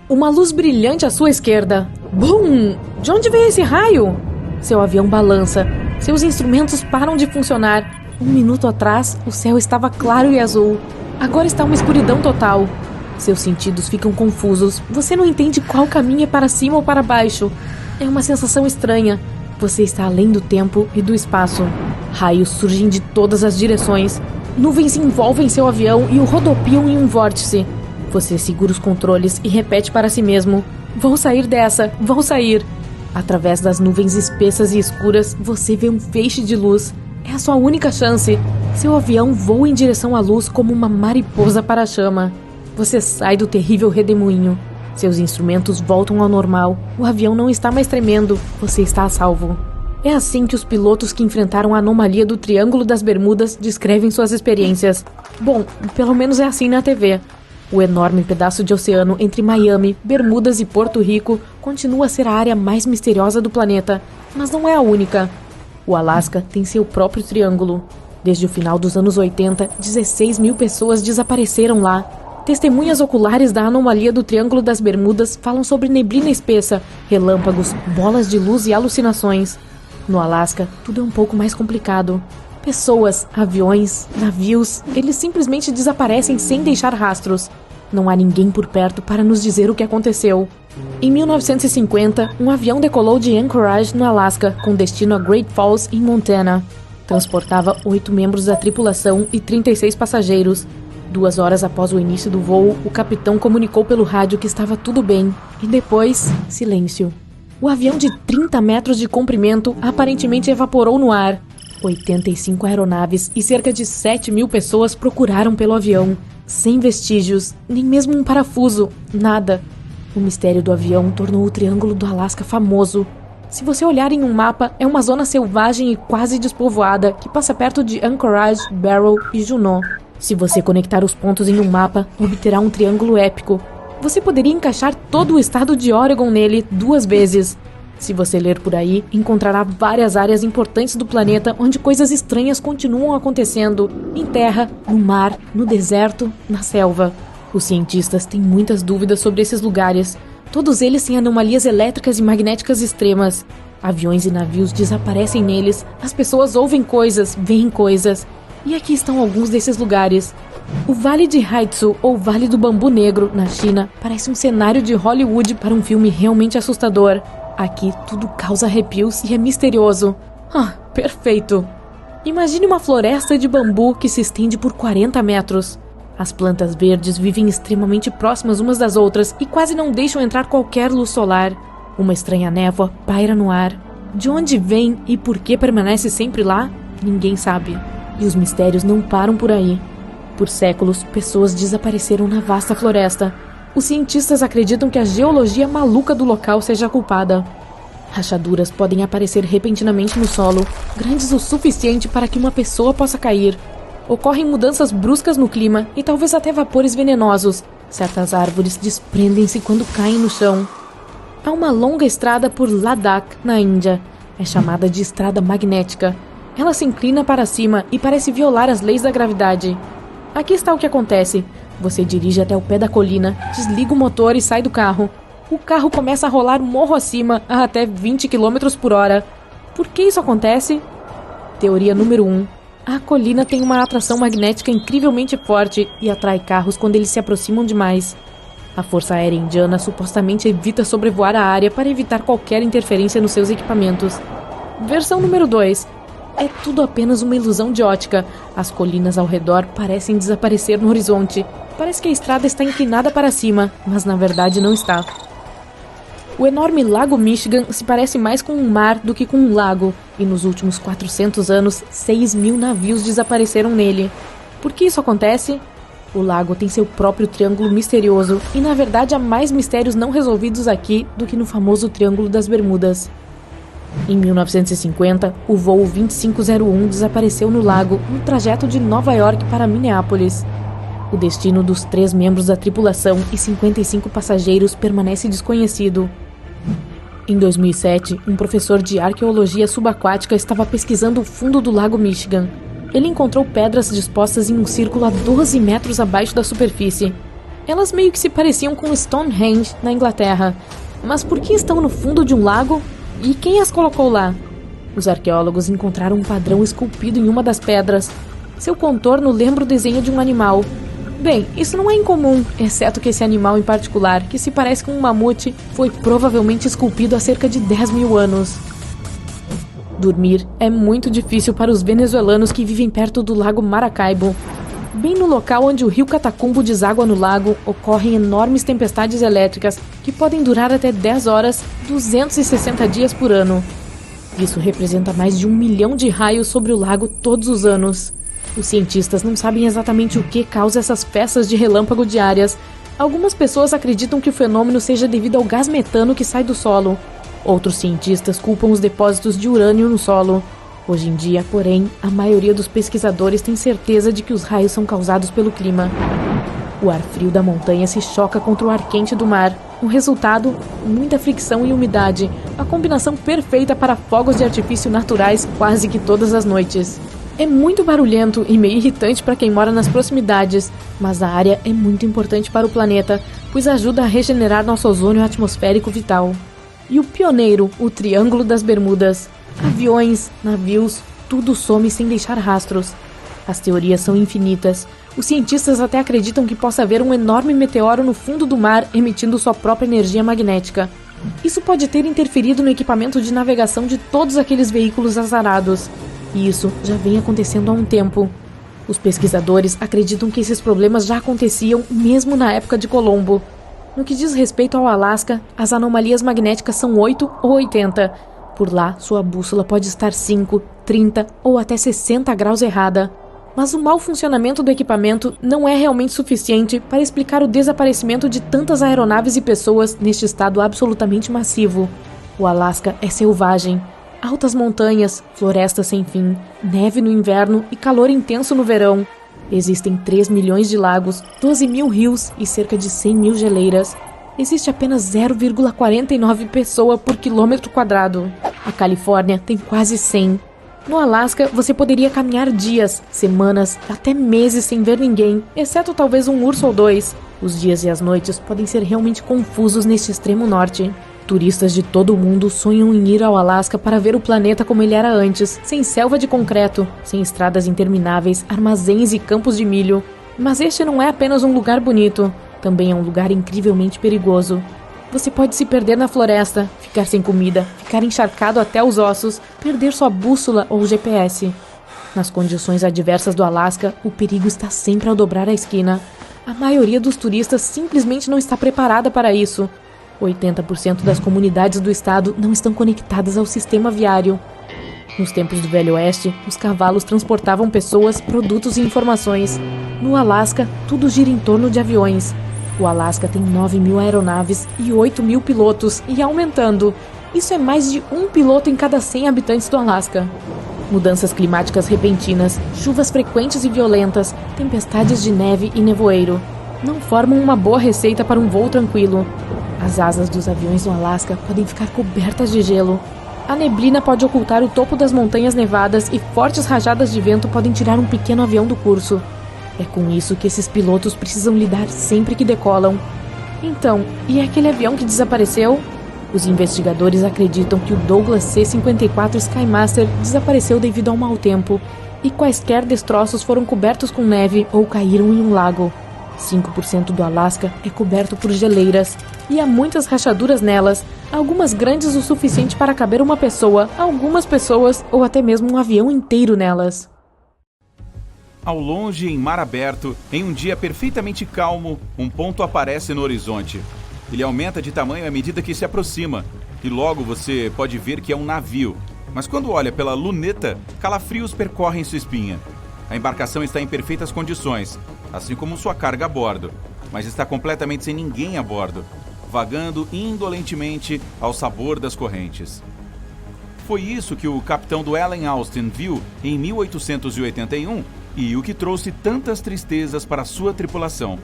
Uma luz brilhante à sua esquerda. Bum! De onde veio esse raio? Seu avião balança. Seus instrumentos param de funcionar. 1 minuto atrás, o céu estava claro e azul. Agora está uma escuridão total. Seus sentidos ficam confusos. Você não entende qual caminho é para cima ou para baixo. É uma sensação estranha. Você está além do tempo e do espaço. Raios surgem de todas as direções. Nuvens envolvem seu avião e o rodopiam em um vórtice. Você segura os controles e repete para si mesmo: vou sair dessa, vou sair. Através das nuvens espessas e escuras, você vê um feixe de luz. É a sua única chance. Seu avião voa em direção à luz como uma mariposa para a chama. Você sai do terrível redemoinho. Seus instrumentos voltam ao normal. O avião não está mais tremendo. Você está a salvo. É assim que os pilotos que enfrentaram a anomalia do Triângulo das Bermudas descrevem suas experiências. Bom, pelo menos é assim na TV. O enorme pedaço de oceano entre Miami, Bermudas e Porto Rico continua a ser a área mais misteriosa do planeta, mas não é a única. O Alasca tem seu próprio triângulo. Desde o final dos anos 80, 16 mil pessoas desapareceram lá. Testemunhas oculares da anomalia do Triângulo das Bermudas falam sobre neblina espessa, relâmpagos, bolas de luz e alucinações. No Alasca, tudo é um pouco mais complicado. Pessoas, aviões, navios, eles simplesmente desaparecem sem deixar rastros. Não há ninguém por perto para nos dizer o que aconteceu. Em 1950, um avião decolou de Anchorage, no Alasca, com destino a Great Falls, em Montana. Transportava 8 membros da tripulação e 36 passageiros. 2 horas após o início do voo, o capitão comunicou pelo rádio que estava tudo bem. E depois, silêncio. O avião de 30 metros de comprimento aparentemente evaporou no ar. 85 aeronaves e cerca de 7 mil pessoas procuraram pelo avião. Sem vestígios, nem mesmo um parafuso, nada. O mistério do avião tornou o Triângulo do Alasca famoso. Se você olhar em um mapa, é uma zona selvagem e quase despovoada que passa perto de Anchorage, Barrow e Juneau. Se você conectar os pontos em um mapa, obterá um triângulo épico. Você poderia encaixar todo o estado de Oregon nele 2 vezes. Se você ler por aí, encontrará várias áreas importantes do planeta onde coisas estranhas continuam acontecendo. Em terra, no mar, no deserto, na selva. Os cientistas têm muitas dúvidas sobre esses lugares. Todos eles têm anomalias elétricas e magnéticas extremas. Aviões e navios desaparecem neles. As pessoas ouvem coisas, veem coisas. E aqui estão alguns desses lugares. O Vale de Haitsu, ou Vale do Bambu Negro, na China, parece um cenário de Hollywood para um filme realmente assustador. Aqui tudo causa arrepios e é misterioso. Perfeito! Imagine uma floresta de bambu que se estende por 40 metros. As plantas verdes vivem extremamente próximas umas das outras e quase não deixam entrar qualquer luz solar. Uma estranha névoa paira no ar. De onde vem e por que permanece sempre lá? Ninguém sabe. E os mistérios não param por aí. Por séculos, pessoas desapareceram na vasta floresta. Os cientistas acreditam que a geologia maluca do local seja a culpada. Rachaduras podem aparecer repentinamente no solo, grandes o suficiente para que uma pessoa possa cair. Ocorrem mudanças bruscas no clima e talvez até vapores venenosos. Certas árvores desprendem-se quando caem no chão. Há uma longa estrada por Ladakh, na Índia. É chamada de estrada magnética. Ela se inclina para cima e parece violar as leis da gravidade. Aqui está o que acontece. Você dirige até o pé da colina, desliga o motor e sai do carro. O carro começa a rolar morro acima a até 20 km por hora. Por que isso acontece? Teoria número 1. A colina tem uma atração magnética incrivelmente forte e atrai carros quando eles se aproximam demais. A Força Aérea Indiana supostamente evita sobrevoar a área para evitar qualquer interferência nos seus equipamentos. Versão número 2. É tudo apenas uma ilusão de ótica. As colinas ao redor parecem desaparecer no horizonte. Parece que a estrada está inclinada para cima, mas na verdade não está. O enorme Lago Michigan se parece mais com um mar do que com um lago, e nos últimos 400 anos, 6 mil navios desapareceram nele. Por que isso acontece? O lago tem seu próprio triângulo misterioso, e na verdade há mais mistérios não resolvidos aqui do que no famoso Triângulo das Bermudas. Em 1950, o voo 2501 desapareceu no lago, no trajeto de Nova York para Minneapolis. O destino dos 3 membros da tripulação e 55 passageiros permanece desconhecido. Em 2007, um professor de arqueologia subaquática estava pesquisando o fundo do lago Michigan. Ele encontrou pedras dispostas em um círculo a 12 metros abaixo da superfície. Elas meio que se pareciam com Stonehenge, na Inglaterra. Mas por que estão no fundo de um lago? E quem as colocou lá? Os arqueólogos encontraram um padrão esculpido em uma das pedras. Seu contorno lembra o desenho de um animal. Bem, isso não é incomum, exceto que esse animal em particular, que se parece com um mamute, foi provavelmente esculpido há cerca de 10 mil anos. Dormir é muito difícil para os venezuelanos que vivem perto do lago Maracaibo. Bem no local onde o rio Catacumbo deságua no lago, ocorrem enormes tempestades elétricas que podem durar até 10 horas, 260 dias por ano. Isso representa mais de 1 milhão de raios sobre o lago todos os anos. Os cientistas não sabem exatamente o que causa essas festas de relâmpago diárias. Algumas pessoas acreditam que o fenômeno seja devido ao gás metano que sai do solo. Outros cientistas culpam os depósitos de urânio no solo. Hoje em dia, porém, a maioria dos pesquisadores tem certeza de que os raios são causados pelo clima. O ar frio da montanha se choca contra o ar quente do mar. O resultado, muita fricção e umidade, a combinação perfeita para fogos de artifício naturais quase que todas as noites. É muito barulhento e meio irritante para quem mora nas proximidades, mas a área é muito importante para o planeta, pois ajuda a regenerar nosso ozônio atmosférico vital. E o pioneiro, o Triângulo das Bermudas. Aviões, navios, tudo some sem deixar rastros. As teorias são infinitas. Os cientistas até acreditam que possa haver um enorme meteoro no fundo do mar emitindo sua própria energia magnética. Isso pode ter interferido no equipamento de navegação de todos aqueles veículos azarados. E isso já vem acontecendo há um tempo. Os pesquisadores acreditam que esses problemas já aconteciam mesmo na época de Colombo. No que diz respeito ao Alasca, as anomalias magnéticas são 8 ou 80. Por lá, sua bússola pode estar 5, 30 ou até 60 graus errada. Mas o mau funcionamento do equipamento não é realmente suficiente para explicar o desaparecimento de tantas aeronaves e pessoas neste estado absolutamente massivo. O Alasca é selvagem. Altas montanhas, florestas sem fim, neve no inverno e calor intenso no verão. Existem 3 milhões de lagos, 12 mil rios e cerca de 100 mil geleiras. Existe apenas 0,49 pessoa por quilômetro quadrado. A Califórnia tem quase 100. No Alasca, você poderia caminhar dias, semanas, até meses sem ver ninguém, exceto talvez um urso ou dois. Os dias e as noites podem ser realmente confusos neste extremo norte. Turistas de todo o mundo sonham em ir ao Alasca para ver o planeta como ele era antes, sem selva de concreto, sem estradas intermináveis, armazéns e campos de milho. Mas este não é apenas um lugar bonito, também é um lugar incrivelmente perigoso. Você pode se perder na floresta, ficar sem comida, ficar encharcado até os ossos, perder sua bússola ou GPS. Nas condições adversas do Alasca, o perigo está sempre ao dobrar a esquina. A maioria dos turistas simplesmente não está preparada para isso. 80% das comunidades do estado não estão conectadas ao sistema viário. Nos tempos do Velho Oeste, os cavalos transportavam pessoas, produtos e informações. No Alasca, tudo gira em torno de aviões. O Alasca tem 9 mil aeronaves e 8 mil pilotos, e aumentando. Isso é mais de um piloto em cada 100 habitantes do Alasca. Mudanças climáticas repentinas, chuvas frequentes e violentas, tempestades de neve e nevoeiro não formam uma boa receita para um voo tranquilo. As asas dos aviões no Alasca podem ficar cobertas de gelo. A neblina pode ocultar o topo das montanhas nevadas e fortes rajadas de vento podem tirar um pequeno avião do curso. É com isso que esses pilotos precisam lidar sempre que decolam. Então, e aquele avião que desapareceu? Os investigadores acreditam que o Douglas C-54 Skymaster desapareceu devido ao mau tempo, e quaisquer destroços foram cobertos com neve ou caíram em um lago. 5% do Alasca é coberto por geleiras, e há muitas rachaduras nelas, algumas grandes o suficiente para caber uma pessoa, algumas pessoas ou até mesmo um avião inteiro nelas. Ao longe, em mar aberto, em um dia perfeitamente calmo, um ponto aparece no horizonte. Ele aumenta de tamanho à medida que se aproxima, e logo você pode ver que é um navio. Mas quando olha pela luneta, calafrios percorrem sua espinha. A embarcação está em perfeitas condições, assim como sua carga a bordo, mas está completamente sem ninguém a bordo, vagando indolentemente ao sabor das correntes. Foi isso que o capitão do Allen Austin viu em 1881 e o que trouxe tantas tristezas para sua tripulação.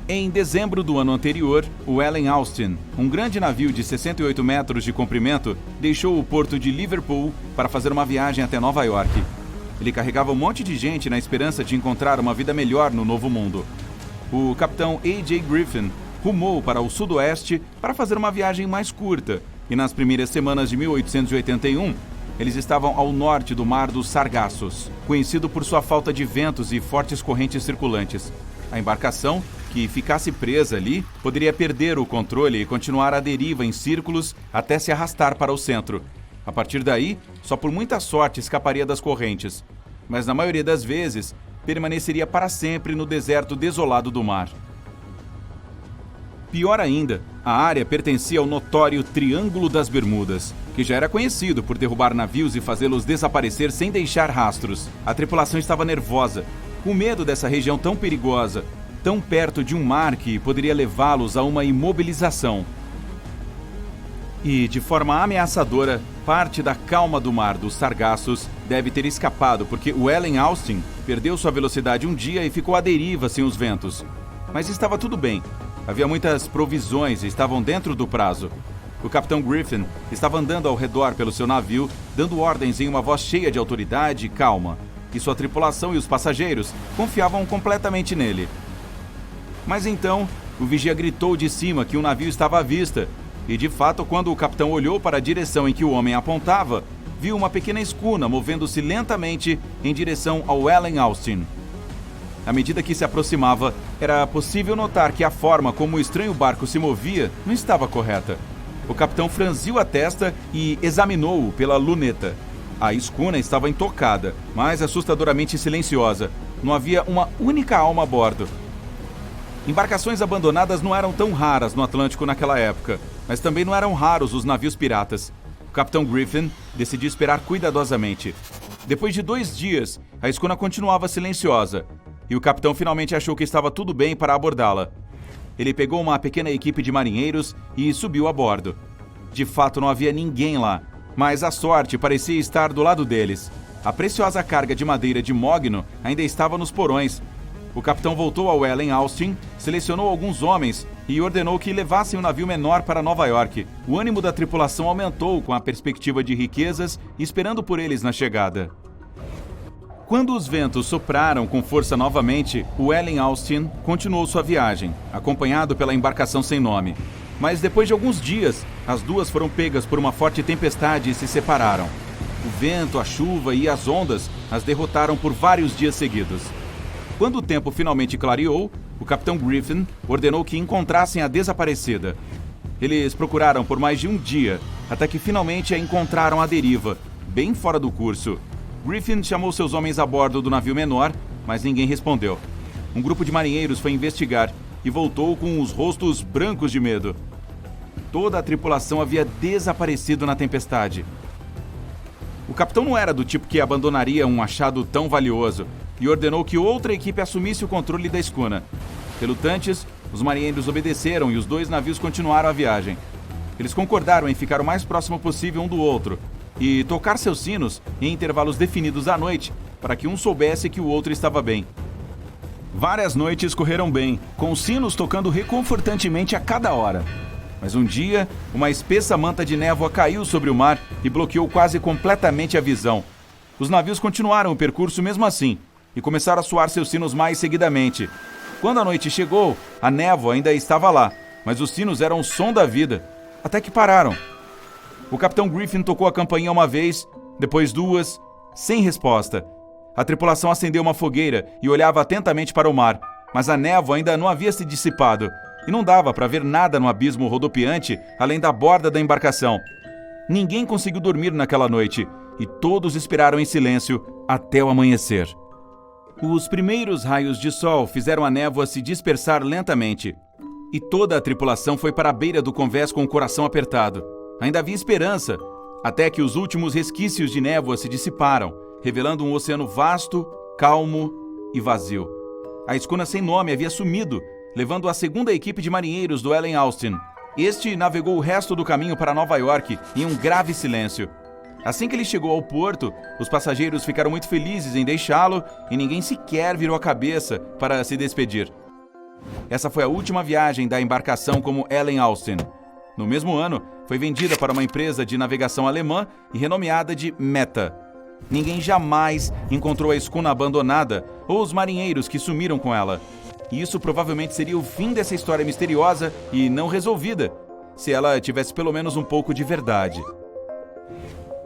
Em dezembro do ano anterior, o Allen Austin, um grande navio de 68 metros de comprimento, deixou o porto de Liverpool para fazer uma viagem até Nova York. Ele carregava um monte de gente na esperança de encontrar uma vida melhor no Novo Mundo. o capitão A.J. Griffin rumou para o sudoeste para fazer uma viagem mais curta, e nas primeiras semanas de 1881, eles estavam ao norte do Mar dos Sargassos, conhecido por sua falta de ventos e fortes correntes circulantes. A embarcação, que ficasse presa ali, poderia perder o controle e continuar à deriva em círculos até se arrastar para o centro. A partir daí, só por muita sorte escaparia das correntes, mas na maioria das vezes, permaneceria para sempre no deserto desolado do mar. Pior ainda, a área pertencia ao notório Triângulo das Bermudas, que já era conhecido por derrubar navios e fazê-los desaparecer sem deixar rastros. A tripulação estava nervosa, com medo dessa região tão perigosa, tão perto de um mar que poderia levá-los a uma imobilização. E, de forma ameaçadora, parte da calma do Mar dos Sargassos deve ter escapado porque o Ellen Austin perdeu sua velocidade um dia e ficou à deriva sem os ventos. Mas estava tudo bem. Havia muitas provisões e estavam dentro do prazo. O capitão Griffin estava andando ao redor pelo seu navio, dando ordens em uma voz cheia de autoridade e calma, e sua tripulação e os passageiros confiavam completamente nele. Mas então, o vigia gritou de cima que um navio estava à vista, e de fato, quando o capitão olhou para a direção em que o homem apontava, viu uma pequena escuna movendo-se lentamente em direção ao Ellen Austin. À medida que se aproximava, era possível notar que a forma como o estranho barco se movia não estava correta. O capitão franziu a testa e examinou-o pela luneta. A escuna estava intocada, mas assustadoramente silenciosa. Não havia uma única alma a bordo. Embarcações abandonadas não eram tão raras no Atlântico naquela época, mas também não eram raros os navios piratas. O capitão Griffin decidiu esperar cuidadosamente. Depois de 2 dias, a escuna continuava silenciosa, e o capitão finalmente achou que estava tudo bem para abordá-la. Ele pegou uma pequena equipe de marinheiros e subiu a bordo. De fato, não havia ninguém lá, mas a sorte parecia estar do lado deles. A preciosa carga de madeira de mogno ainda estava nos porões. O capitão voltou ao Ellen Austin, selecionou alguns homens e ordenou que levassem um navio menor para Nova York. O ânimo da tripulação aumentou com a perspectiva de riquezas, esperando por eles na chegada. Quando os ventos sopraram com força novamente, o Ellen Austin continuou sua viagem, acompanhado pela embarcação sem nome. Mas depois de alguns dias, as duas foram pegas por uma forte tempestade e se separaram. O vento, a chuva e as ondas as derrotaram por vários dias seguidos. Quando o tempo finalmente clareou, o capitão Griffin ordenou que encontrassem a desaparecida. Eles procuraram por mais de um dia, até que finalmente a encontraram à deriva, bem fora do curso. Griffin chamou seus homens a bordo do navio menor, mas ninguém respondeu. Um grupo de marinheiros foi investigar e voltou com os rostos brancos de medo. Toda a tripulação havia desaparecido na tempestade. O capitão não era do tipo que abandonaria um achado tão valioso e ordenou que outra equipe assumisse o controle da escuna. Relutantes, os marinheiros obedeceram e os 2 navios continuaram a viagem. Eles concordaram em ficar o mais próximo possível um do outro e tocar seus sinos em intervalos definidos à noite para que um soubesse que o outro estava bem. Várias noites correram bem, com os sinos tocando reconfortantemente a cada hora. Mas um dia, uma espessa manta de névoa caiu sobre o mar e bloqueou quase completamente a visão. Os navios continuaram o percurso mesmo assim e começaram a soar seus sinos mais seguidamente. Quando a noite chegou, a névoa ainda estava lá, mas os sinos eram o som da vida, até que pararam. O capitão Griffin tocou a campainha uma vez, depois 2, sem resposta. A tripulação acendeu uma fogueira e olhava atentamente para o mar, mas a névoa ainda não havia se dissipado e não dava para ver nada no abismo rodopiante além da borda da embarcação. Ninguém conseguiu dormir naquela noite e todos esperaram em silêncio até o amanhecer. Os primeiros raios de sol fizeram a névoa se dispersar lentamente e toda a tripulação foi para a beira do convés com o coração apertado. Ainda havia esperança, até que os últimos resquícios de névoa se dissiparam, revelando um oceano vasto, calmo e vazio. A escuna sem nome havia sumido, levando a segunda equipe de marinheiros do Ellen Austin. Este navegou o resto do caminho para Nova York em um grave silêncio. Assim que ele chegou ao porto, os passageiros ficaram muito felizes em deixá-lo e ninguém sequer virou a cabeça para se despedir. Essa foi a última viagem da embarcação como Ellen Austin. No mesmo ano, foi vendida para uma empresa de navegação alemã e renomeada de Meta. Ninguém jamais encontrou a escuna abandonada ou os marinheiros que sumiram com ela. e isso provavelmente seria o fim dessa história misteriosa e não resolvida, se ela tivesse pelo menos um pouco de verdade.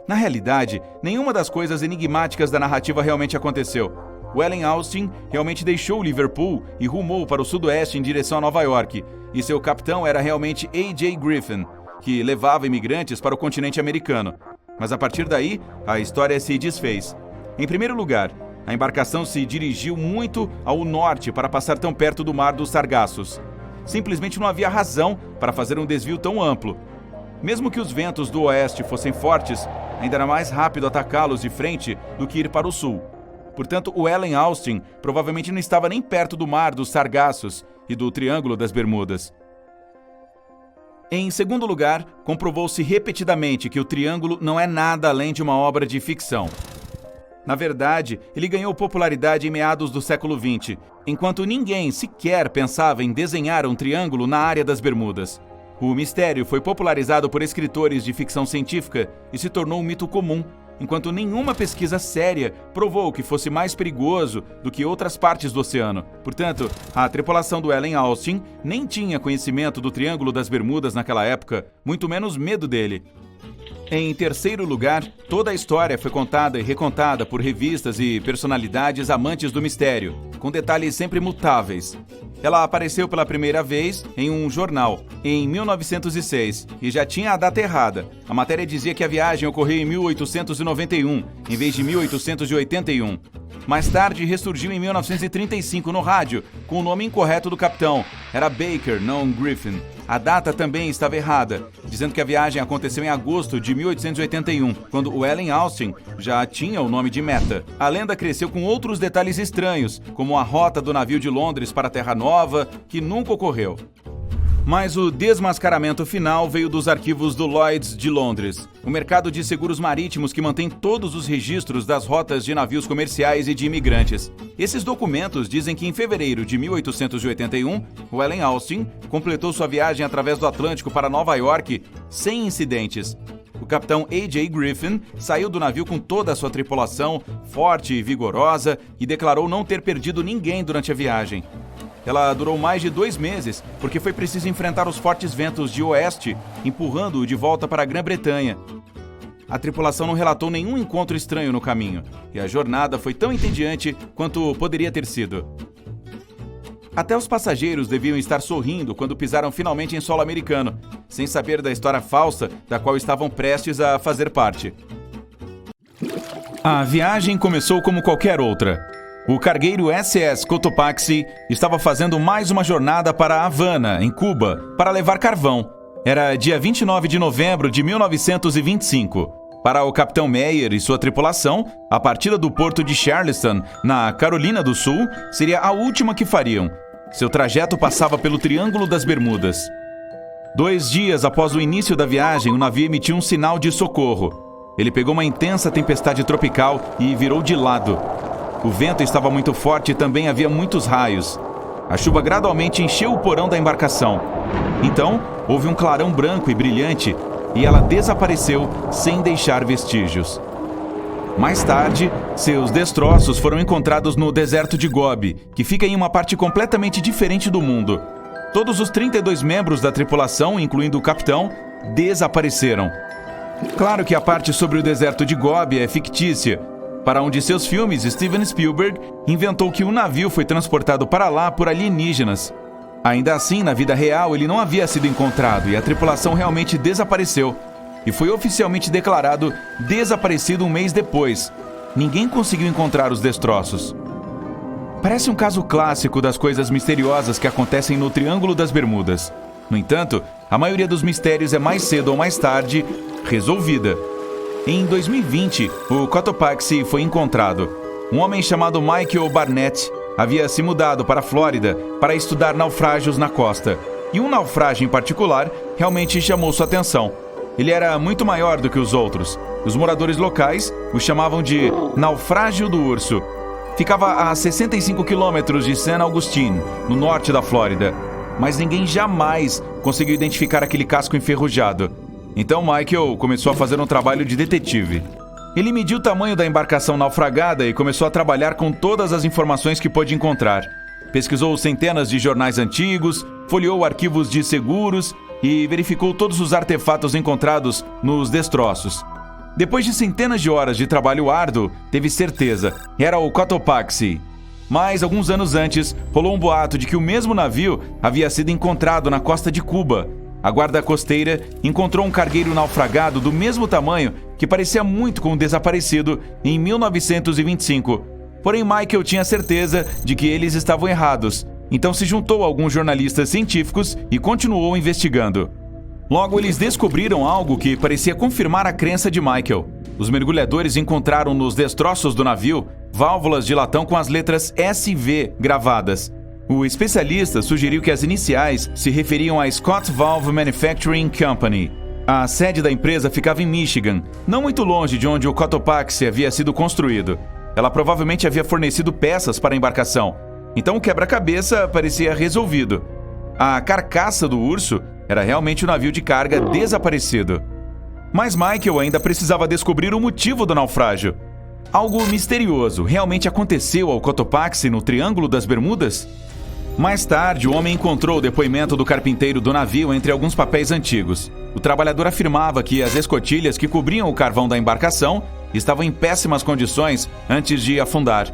Na realidade, nenhuma das coisas enigmáticas da narrativa realmente aconteceu. O Allen Austin realmente deixou Liverpool e rumou para o sudoeste em direção a Nova York, e seu capitão era realmente A.J. Griffin, que levava imigrantes para o continente americano. Mas a partir daí, a história se desfez. Em primeiro lugar, a embarcação se dirigiu muito ao norte para passar tão perto do Mar dos Sargassos. Simplesmente não havia razão para fazer um desvio tão amplo. Mesmo que os ventos do oeste fossem fortes, ainda era mais rápido atacá-los de frente do que ir para o sul. Portanto, o Allen Austin provavelmente não estava nem perto do Mar dos Sargassos e do Triângulo das Bermudas. Em segundo lugar, comprovou-se repetidamente que o Triângulo não é nada além de uma obra de ficção. Na verdade, ele ganhou popularidade em meados do século XX, enquanto ninguém sequer pensava em desenhar um triângulo na área das Bermudas. O mistério foi popularizado por escritores de ficção científica e se tornou um mito comum, enquanto nenhuma pesquisa séria provou que fosse mais perigoso do que outras partes do oceano. Portanto, a tripulação do Allen Austin nem tinha conhecimento do Triângulo das Bermudas naquela época, muito menos medo dele. Em terceiro lugar, toda a história foi contada e recontada por revistas e personalidades amantes do mistério, com detalhes sempre mutáveis. Ela apareceu pela primeira vez em um jornal, em 1906, e já tinha a data errada. A matéria dizia que a viagem ocorreu em 1891, em vez de 1881. Mais tarde, ressurgiu em 1935 no rádio, com o nome incorreto do capitão. Era Baker, não Griffin. A data também estava errada, dizendo que a viagem aconteceu em agosto de 1881, quando o Allen Austin já tinha o nome de Meta. A lenda cresceu com outros detalhes estranhos, como a rota do navio de Londres para a Terra Nova, que nunca ocorreu. Mas o desmascaramento final veio dos arquivos do Lloyd's de Londres, o mercado de seguros marítimos que mantém todos os registros das rotas de navios comerciais e de imigrantes. Esses documentos dizem que em fevereiro de 1881, o Allen Austin completou sua viagem através do Atlântico para Nova York sem incidentes. O capitão A.J. Griffin saiu do navio com toda a sua tripulação, forte e vigorosa, e declarou não ter perdido ninguém durante a viagem. Ela durou mais de 2 meses, porque foi preciso enfrentar os fortes ventos de oeste, empurrando-o de volta para a Grã-Bretanha. A tripulação não relatou nenhum encontro estranho no caminho, e a jornada foi tão entediante quanto poderia ter sido. Até os passageiros deviam estar sorrindo quando pisaram finalmente em solo americano, sem saber da história falsa da qual estavam prestes a fazer parte. A viagem começou como qualquer outra. O cargueiro SS Cotopaxi estava fazendo mais uma jornada para Havana, em Cuba, para levar carvão. Era dia 29 de novembro de 1925. Para o capitão Meyer e sua tripulação, a partida do porto de Charleston, na Carolina do Sul, seria a última que fariam. Seu trajeto passava pelo Triângulo das Bermudas. 2 dias após o início da viagem, o navio emitiu um sinal de socorro. Ele pegou uma intensa tempestade tropical e virou de lado. O vento estava muito forte e também havia muitos raios. A chuva gradualmente encheu o porão da embarcação. Então, houve um clarão branco e brilhante e ela desapareceu sem deixar vestígios. Mais tarde, seus destroços foram encontrados no deserto de Gobi, que fica em uma parte completamente diferente do mundo. Todos os 32 membros da tripulação, incluindo o capitão, desapareceram. Claro que a parte sobre o deserto de Gobi é fictícia. Para um de seus filmes, Steven Spielberg inventou que o navio foi transportado para lá por alienígenas. Ainda assim, na vida real, ele não havia sido encontrado e a tripulação realmente desapareceu. E foi oficialmente declarado desaparecido 1 mês depois. Ninguém conseguiu encontrar os destroços. Parece um caso clássico das coisas misteriosas que acontecem no Triângulo das Bermudas. No entanto, a maioria dos mistérios é mais cedo ou mais tarde resolvida. Em 2020, o Cotopaxi foi encontrado. Um homem chamado Michael Barnett havia se mudado para a Flórida para estudar naufrágios na costa. E um naufrágio em particular realmente chamou sua atenção. Ele era muito maior do que os outros. Os moradores locais o chamavam de Naufrágio do Urso. Ficava a 65 quilômetros de San Augustine, no norte da Flórida. Mas ninguém jamais conseguiu identificar aquele casco enferrujado. Então Michael começou a fazer um trabalho de detetive. Ele mediu o tamanho da embarcação naufragada e começou a trabalhar com todas as informações que pôde encontrar. Pesquisou centenas de jornais antigos, folheou arquivos de seguros e verificou todos os artefatos encontrados nos destroços. Depois de centenas de horas de trabalho árduo, teve certeza, era o Cotopaxi. Mas, alguns anos antes, rolou um boato de que o mesmo navio havia sido encontrado na costa de Cuba. A guarda costeira encontrou um cargueiro naufragado do mesmo tamanho que parecia muito com o desaparecido em 1925. Porém, Michael tinha certeza de que eles estavam errados. Então se juntou a alguns jornalistas científicos e continuou investigando. Logo, eles descobriram algo que parecia confirmar a crença de Michael. Os mergulhadores encontraram nos destroços do navio válvulas de latão com as letras SV gravadas. O especialista sugeriu que as iniciais se referiam a Scott Valve Manufacturing Company. A sede da empresa ficava em Michigan, não muito longe de onde o Cotopaxi havia sido construído. Ela provavelmente havia fornecido peças para a embarcação, então o quebra-cabeça parecia resolvido. A carcaça do urso era realmente o navio de carga desaparecido. Mas Michael ainda precisava descobrir o motivo do naufrágio. Algo misterioso realmente aconteceu ao Cotopaxi no Triângulo das Bermudas? Mais tarde, o homem encontrou o depoimento do carpinteiro do navio entre alguns papéis antigos. O trabalhador afirmava que as escotilhas que cobriam o carvão da embarcação estavam em péssimas condições antes de afundar.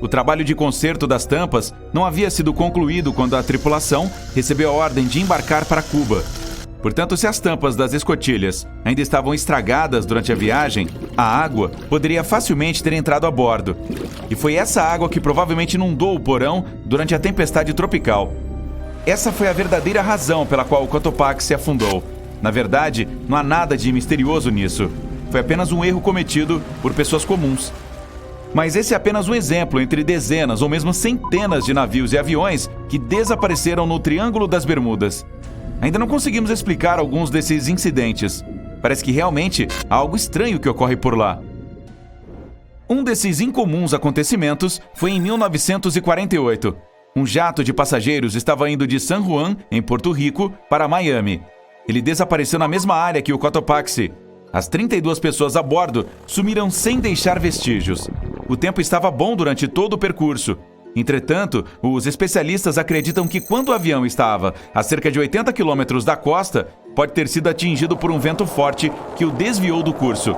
O trabalho de conserto das tampas não havia sido concluído quando a tripulação recebeu a ordem de embarcar para Cuba. Portanto, se as tampas das escotilhas ainda estavam estragadas durante a viagem, a água poderia facilmente ter entrado a bordo. E foi essa água que provavelmente inundou o porão durante a tempestade tropical. Essa foi a verdadeira razão pela qual o Cotopaxi se afundou. Na verdade, não há nada de misterioso nisso. Foi apenas um erro cometido por pessoas comuns. Mas esse é apenas um exemplo entre dezenas ou mesmo centenas de navios e aviões que desapareceram no Triângulo das Bermudas. Ainda não conseguimos explicar alguns desses incidentes. Parece que realmente há algo estranho que ocorre por lá. Um desses incomuns acontecimentos foi em 1948. Um jato de passageiros estava indo de San Juan, em Porto Rico, para Miami. Ele desapareceu na mesma área que o Cotopaxi. As 32 pessoas a bordo sumiram sem deixar vestígios. O tempo estava bom durante todo o percurso. Entretanto, os especialistas acreditam que quando o avião estava a cerca de 80 quilômetros da costa, pode ter sido atingido por um vento forte que o desviou do curso.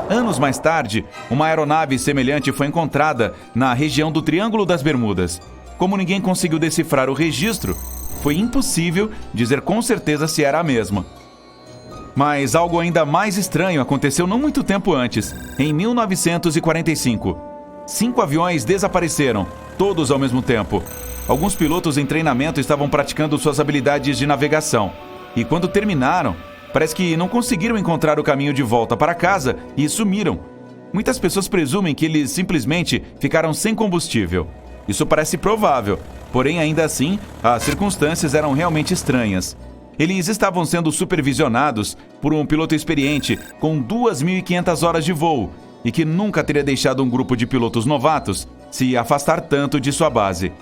Anos mais tarde, uma aeronave semelhante foi encontrada na região do Triângulo das Bermudas. Como ninguém conseguiu decifrar o registro, foi impossível dizer com certeza se era a mesma. Mas algo ainda mais estranho aconteceu não muito tempo antes, em 1945. 5 aviões desapareceram, todos ao mesmo tempo. Alguns pilotos em treinamento estavam praticando suas habilidades de navegação. E quando terminaram, parece que não conseguiram encontrar o caminho de volta para casa e sumiram. Muitas pessoas presumem que eles simplesmente ficaram sem combustível. Isso parece provável, porém ainda assim, as circunstâncias eram realmente estranhas. Eles estavam sendo supervisionados por um piloto experiente com 2.500 horas de voo e que nunca teria deixado um grupo de pilotos novatos se afastar tanto de sua base.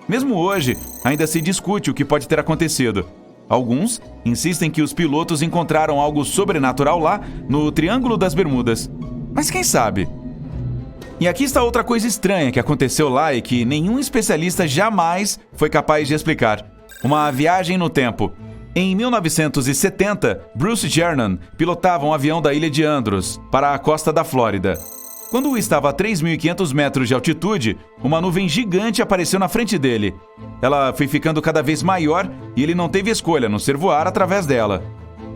Mesmo hoje, ainda se discute o que pode ter acontecido. Alguns insistem que os pilotos encontraram algo sobrenatural lá no Triângulo das Bermudas. Mas quem sabe? E aqui está outra coisa estranha que aconteceu lá e que nenhum especialista jamais foi capaz de explicar. Uma viagem no tempo. Em 1970, Bruce Jernan pilotava um avião da ilha de Andros para a costa da Flórida. Quando estava a 3.500 metros de altitude, uma nuvem gigante apareceu na frente dele. Ela foi ficando cada vez maior e ele não teve escolha a não ser voar através dela.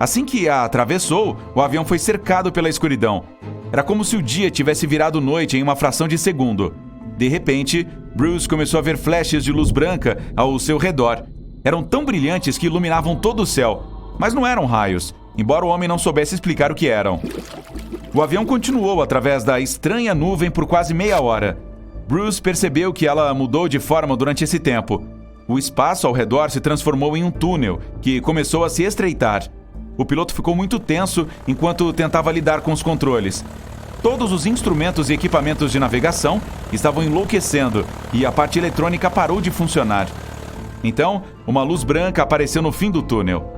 Assim que a atravessou, o avião foi cercado pela escuridão. Era como se o dia tivesse virado noite em uma fração de segundo. De repente, Bruce começou a ver flashes de luz branca ao seu redor. Eram tão brilhantes que iluminavam todo o céu, mas não eram raios, embora o homem não soubesse explicar o que eram. O avião continuou através da estranha nuvem por quase meia hora. Bruce percebeu que ela mudou de forma durante esse tempo. O espaço ao redor se transformou em um túnel, que começou a se estreitar. O piloto ficou muito tenso enquanto tentava lidar com os controles. Todos os instrumentos e equipamentos de navegação estavam enlouquecendo e a parte eletrônica parou de funcionar. Então, uma luz branca apareceu no fim do túnel.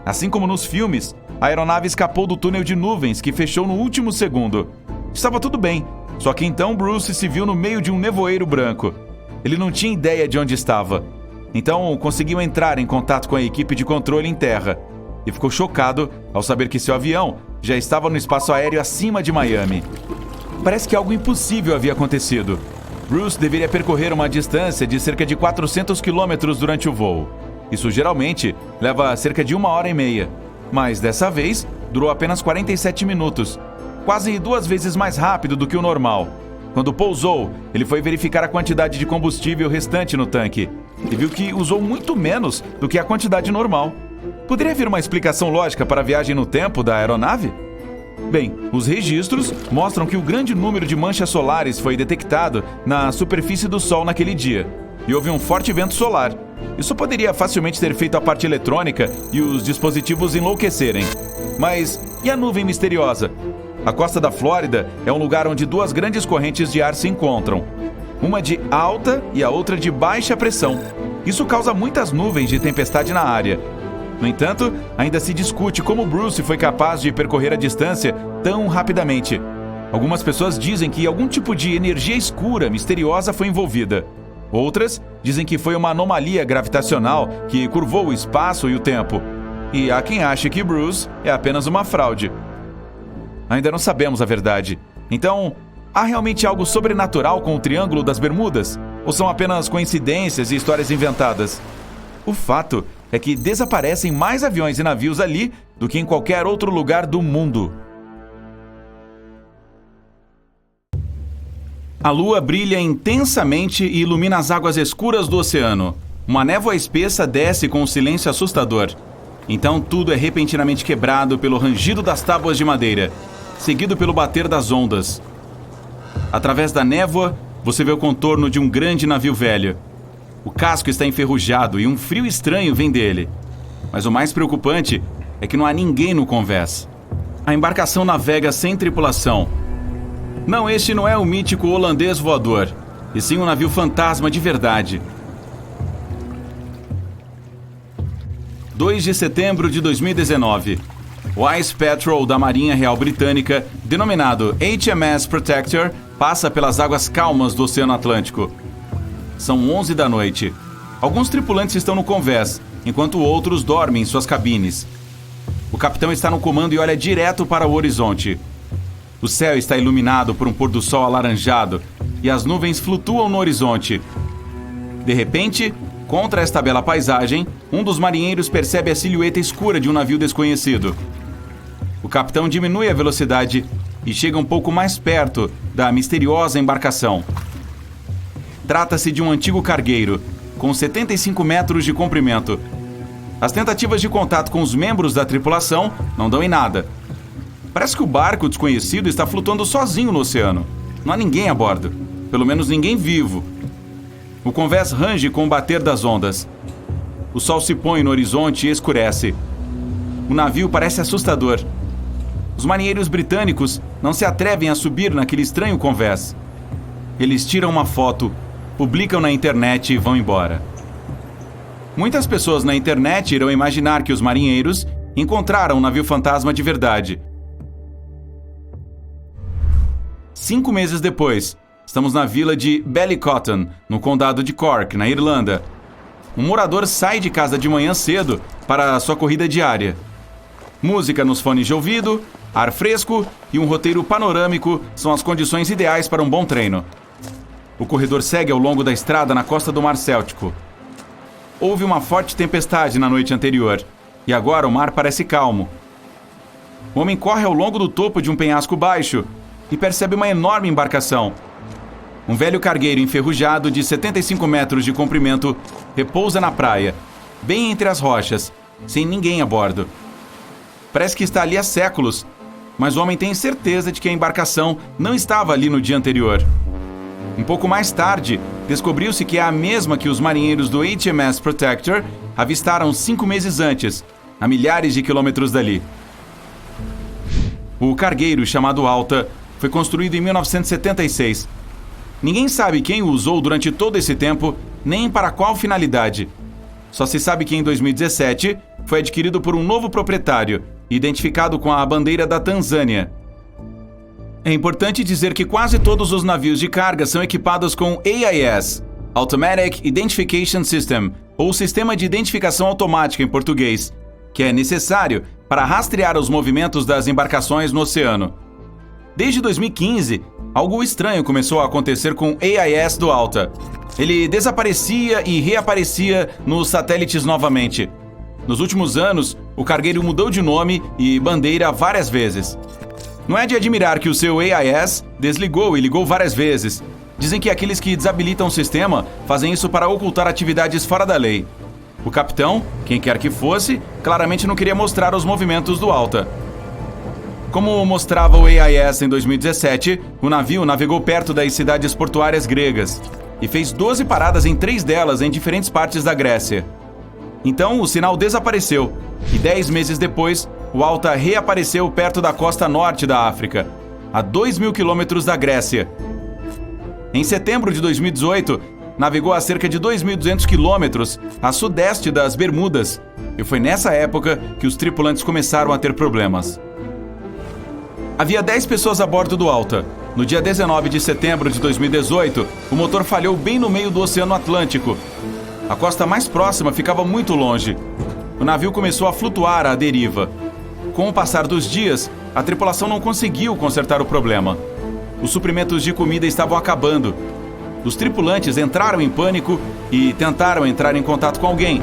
Assim como nos filmes, a aeronave escapou do túnel de nuvens que fechou no último segundo. Estava tudo bem, só que então Bruce se viu no meio de um nevoeiro branco. ele não tinha ideia de onde estava. Então, conseguiu entrar em contato com a equipe de controle em terra e ficou chocado ao saber que seu avião já estava no espaço aéreo acima de Miami. Parece que algo impossível havia acontecido. Bruce deveria percorrer uma distância de cerca de 400 quilômetros durante o voo. Isso geralmente leva cerca de 1h30, mas dessa vez durou apenas 47 minutos, quase 2 vezes mais rápido do que o normal. Quando pousou, ele foi verificar a quantidade de combustível restante no tanque e viu que usou muito menos do que a quantidade normal. Poderia haver uma explicação lógica para a viagem no tempo da aeronave? Bem, os registros mostram que o grande número de manchas solares foi detectado na superfície do Sol naquele dia, e houve um forte vento solar. Isso poderia facilmente ter feito a parte eletrônica e os dispositivos enlouquecerem. Mas e a nuvem misteriosa? A costa da Flórida é um lugar onde 2 grandes correntes de ar se encontram, uma de alta e a outra de baixa pressão. Isso causa muitas nuvens de tempestade na área. No entanto, ainda se discute como Bruce foi capaz de percorrer a distância tão rapidamente. Algumas pessoas dizem que algum tipo de energia escura misteriosa foi envolvida. Outras dizem que foi uma anomalia gravitacional que curvou o espaço e o tempo. E há quem ache que Bruce é apenas uma fraude. Ainda não sabemos a verdade. Então, há realmente algo sobrenatural com o Triângulo das Bermudas? Ou são apenas coincidências e histórias inventadas? O fato é que desaparecem mais aviões e navios ali do que em qualquer outro lugar do mundo. A lua brilha intensamente e ilumina as águas escuras do oceano. Uma névoa espessa desce com um silêncio assustador. Então tudo é repentinamente quebrado pelo rangido das tábuas de madeira, seguido pelo bater das ondas. Através da névoa, você vê o contorno de um grande navio velho. O casco está enferrujado e um frio estranho vem dele. Mas o mais preocupante é que não há ninguém no convés. A embarcação navega sem tripulação. Não, este não é o mítico holandês voador, e sim um navio fantasma de verdade. 2 de setembro de 2019. O Ice Patrol da Marinha Real Britânica, denominado HMS Protector, passa pelas águas calmas do Oceano Atlântico. São 11 da noite. Alguns tripulantes estão no convés, enquanto outros dormem em suas cabines. O capitão está no comando e olha direto para o horizonte. O céu está iluminado por um pôr do sol alaranjado e as nuvens flutuam no horizonte. De repente, contra esta bela paisagem, um dos marinheiros percebe a silhueta escura de um navio desconhecido. O capitão diminui a velocidade e chega um pouco mais perto da misteriosa embarcação. Trata-se de um antigo cargueiro, com 75 metros de comprimento. As tentativas de contato com os membros da tripulação não dão em nada. Parece que o barco desconhecido está flutuando sozinho no oceano. Não há ninguém a bordo, pelo menos ninguém vivo. O convés range com o bater das ondas. O sol se põe no horizonte e escurece. O navio parece assustador. Os marinheiros britânicos não se atrevem a subir naquele estranho convés. Eles tiram uma foto, publicam na internet e vão embora. Muitas pessoas na internet irão imaginar que os marinheiros encontraram um navio fantasma de verdade. 5 meses depois, estamos na vila de Ballycotton, no condado de Cork, na Irlanda. Um morador sai de casa de manhã cedo para a sua corrida diária. Música nos fones de ouvido, ar fresco e um roteiro panorâmico são as condições ideais para um bom treino. O corredor segue ao longo da estrada na costa do Mar Céltico. Houve uma forte tempestade na noite anterior, e agora o mar parece calmo. O homem corre ao longo do topo de um penhasco baixo e percebe uma enorme embarcação. Um velho cargueiro enferrujado de 75 metros de comprimento repousa na praia, bem entre as rochas, sem ninguém a bordo. Parece que está ali há séculos, mas o homem tem certeza de que a embarcação não estava ali no dia anterior. Um pouco mais tarde, descobriu-se que é a mesma que os marinheiros do HMS Protector avistaram 5 meses antes, a milhares de quilômetros dali. O cargueiro, chamado Alta, foi construído em 1976. Ninguém sabe quem o usou durante todo esse tempo, nem para qual finalidade. Só se sabe que em 2017 foi adquirido por um novo proprietário, identificado com a bandeira da Tanzânia. É importante dizer que quase todos os navios de carga são equipados com AIS, Automatic Identification System, ou Sistema de Identificação Automática em português, que é necessário para rastrear os movimentos das embarcações no oceano. Desde 2015, algo estranho começou a acontecer com o AIS do Alta. Ele desaparecia e reaparecia nos satélites novamente. Nos últimos anos, o cargueiro mudou de nome e bandeira várias vezes. Não é de admirar que o seu AIS desligou e ligou várias vezes. Dizem que aqueles que desabilitam o sistema fazem isso para ocultar atividades fora da lei. O capitão, quem quer que fosse, claramente não queria mostrar os movimentos do Alta. Como mostrava o AIS em 2017, o navio navegou perto das cidades portuárias gregas e fez 12 paradas em 3 delas em diferentes partes da Grécia. Então, o sinal desapareceu e 10 meses depois, o Alta reapareceu perto da costa norte da África, a 2.000 quilômetros da Grécia. Em setembro de 2018, navegou a cerca de 2.200 quilômetros a sudeste das Bermudas e foi nessa época que os tripulantes começaram a ter problemas. Havia 10 pessoas a bordo do Alta. No dia 19 de setembro de 2018, o motor falhou bem no meio do Oceano Atlântico. A costa mais próxima ficava muito longe. O navio começou a flutuar à deriva. Com o passar dos dias, a tripulação não conseguiu consertar o problema. Os suprimentos de comida estavam acabando. Os tripulantes entraram em pânico e tentaram entrar em contato com alguém.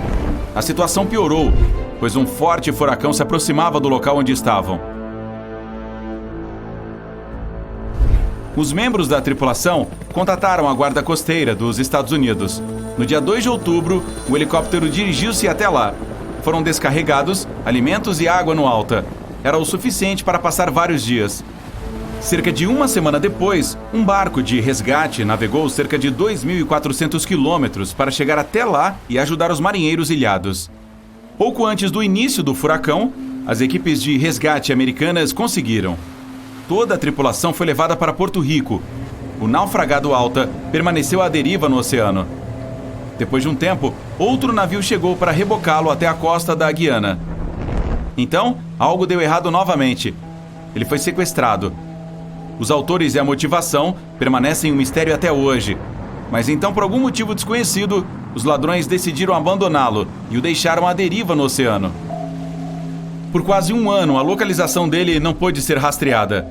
A situação piorou, pois um forte furacão se aproximava do local onde estavam. Os membros da tripulação contataram a Guarda Costeira dos Estados Unidos. No dia 2 de outubro, o helicóptero dirigiu-se até lá. Foram descarregados alimentos e água no Alta. Era o suficiente para passar vários dias. Cerca de uma semana depois, um barco de resgate navegou cerca de 2.400 quilômetros para chegar até lá e ajudar os marinheiros ilhados. Pouco antes do início do furacão, as equipes de resgate americanas conseguiram. Toda a tripulação foi levada para Porto Rico. O naufragado Alta permaneceu à deriva no oceano. Depois de um tempo, outro navio chegou para rebocá-lo até a costa da Guiana. Então, algo deu errado novamente. Ele foi sequestrado. Os autores e a motivação permanecem um mistério até hoje. Mas então, por algum motivo desconhecido, os ladrões decidiram abandoná-lo e o deixaram à deriva no oceano. Por quase um ano, a localização dele não pôde ser rastreada.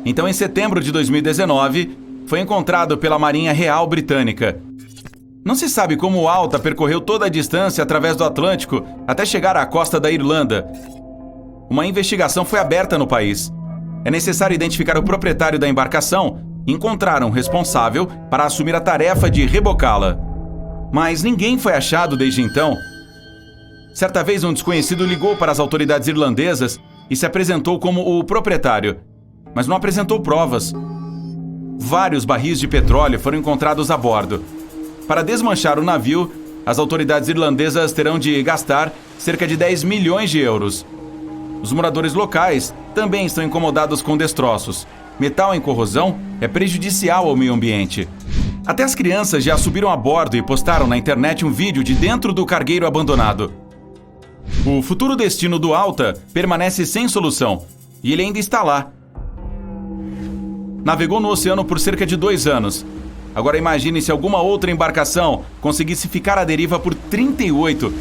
Então, em setembro de 2019, foi encontrado pela Marinha Real Britânica. Não se sabe como o Alta percorreu toda a distância através do Atlântico até chegar à costa da Irlanda. Uma investigação foi aberta no país. É necessário identificar o proprietário da embarcação e encontrar um responsável para assumir a tarefa de rebocá-la. Mas ninguém foi achado desde então. Certa vez, um desconhecido ligou para as autoridades irlandesas e se apresentou como o proprietário, mas não apresentou provas. Vários barris de petróleo foram encontrados a bordo. Para desmanchar o navio, as autoridades irlandesas terão de gastar cerca de 10 milhões de euros. Os moradores locais também estão incomodados com destroços. Metal em corrosão é prejudicial ao meio ambiente. Até as crianças já subiram a bordo e postaram na internet um vídeo de dentro do cargueiro abandonado. O futuro destino do Alta permanece sem solução, e ele ainda está lá. Navegou no oceano por cerca de 2 anos. Agora imagine se alguma outra embarcação conseguisse ficar à deriva por 38.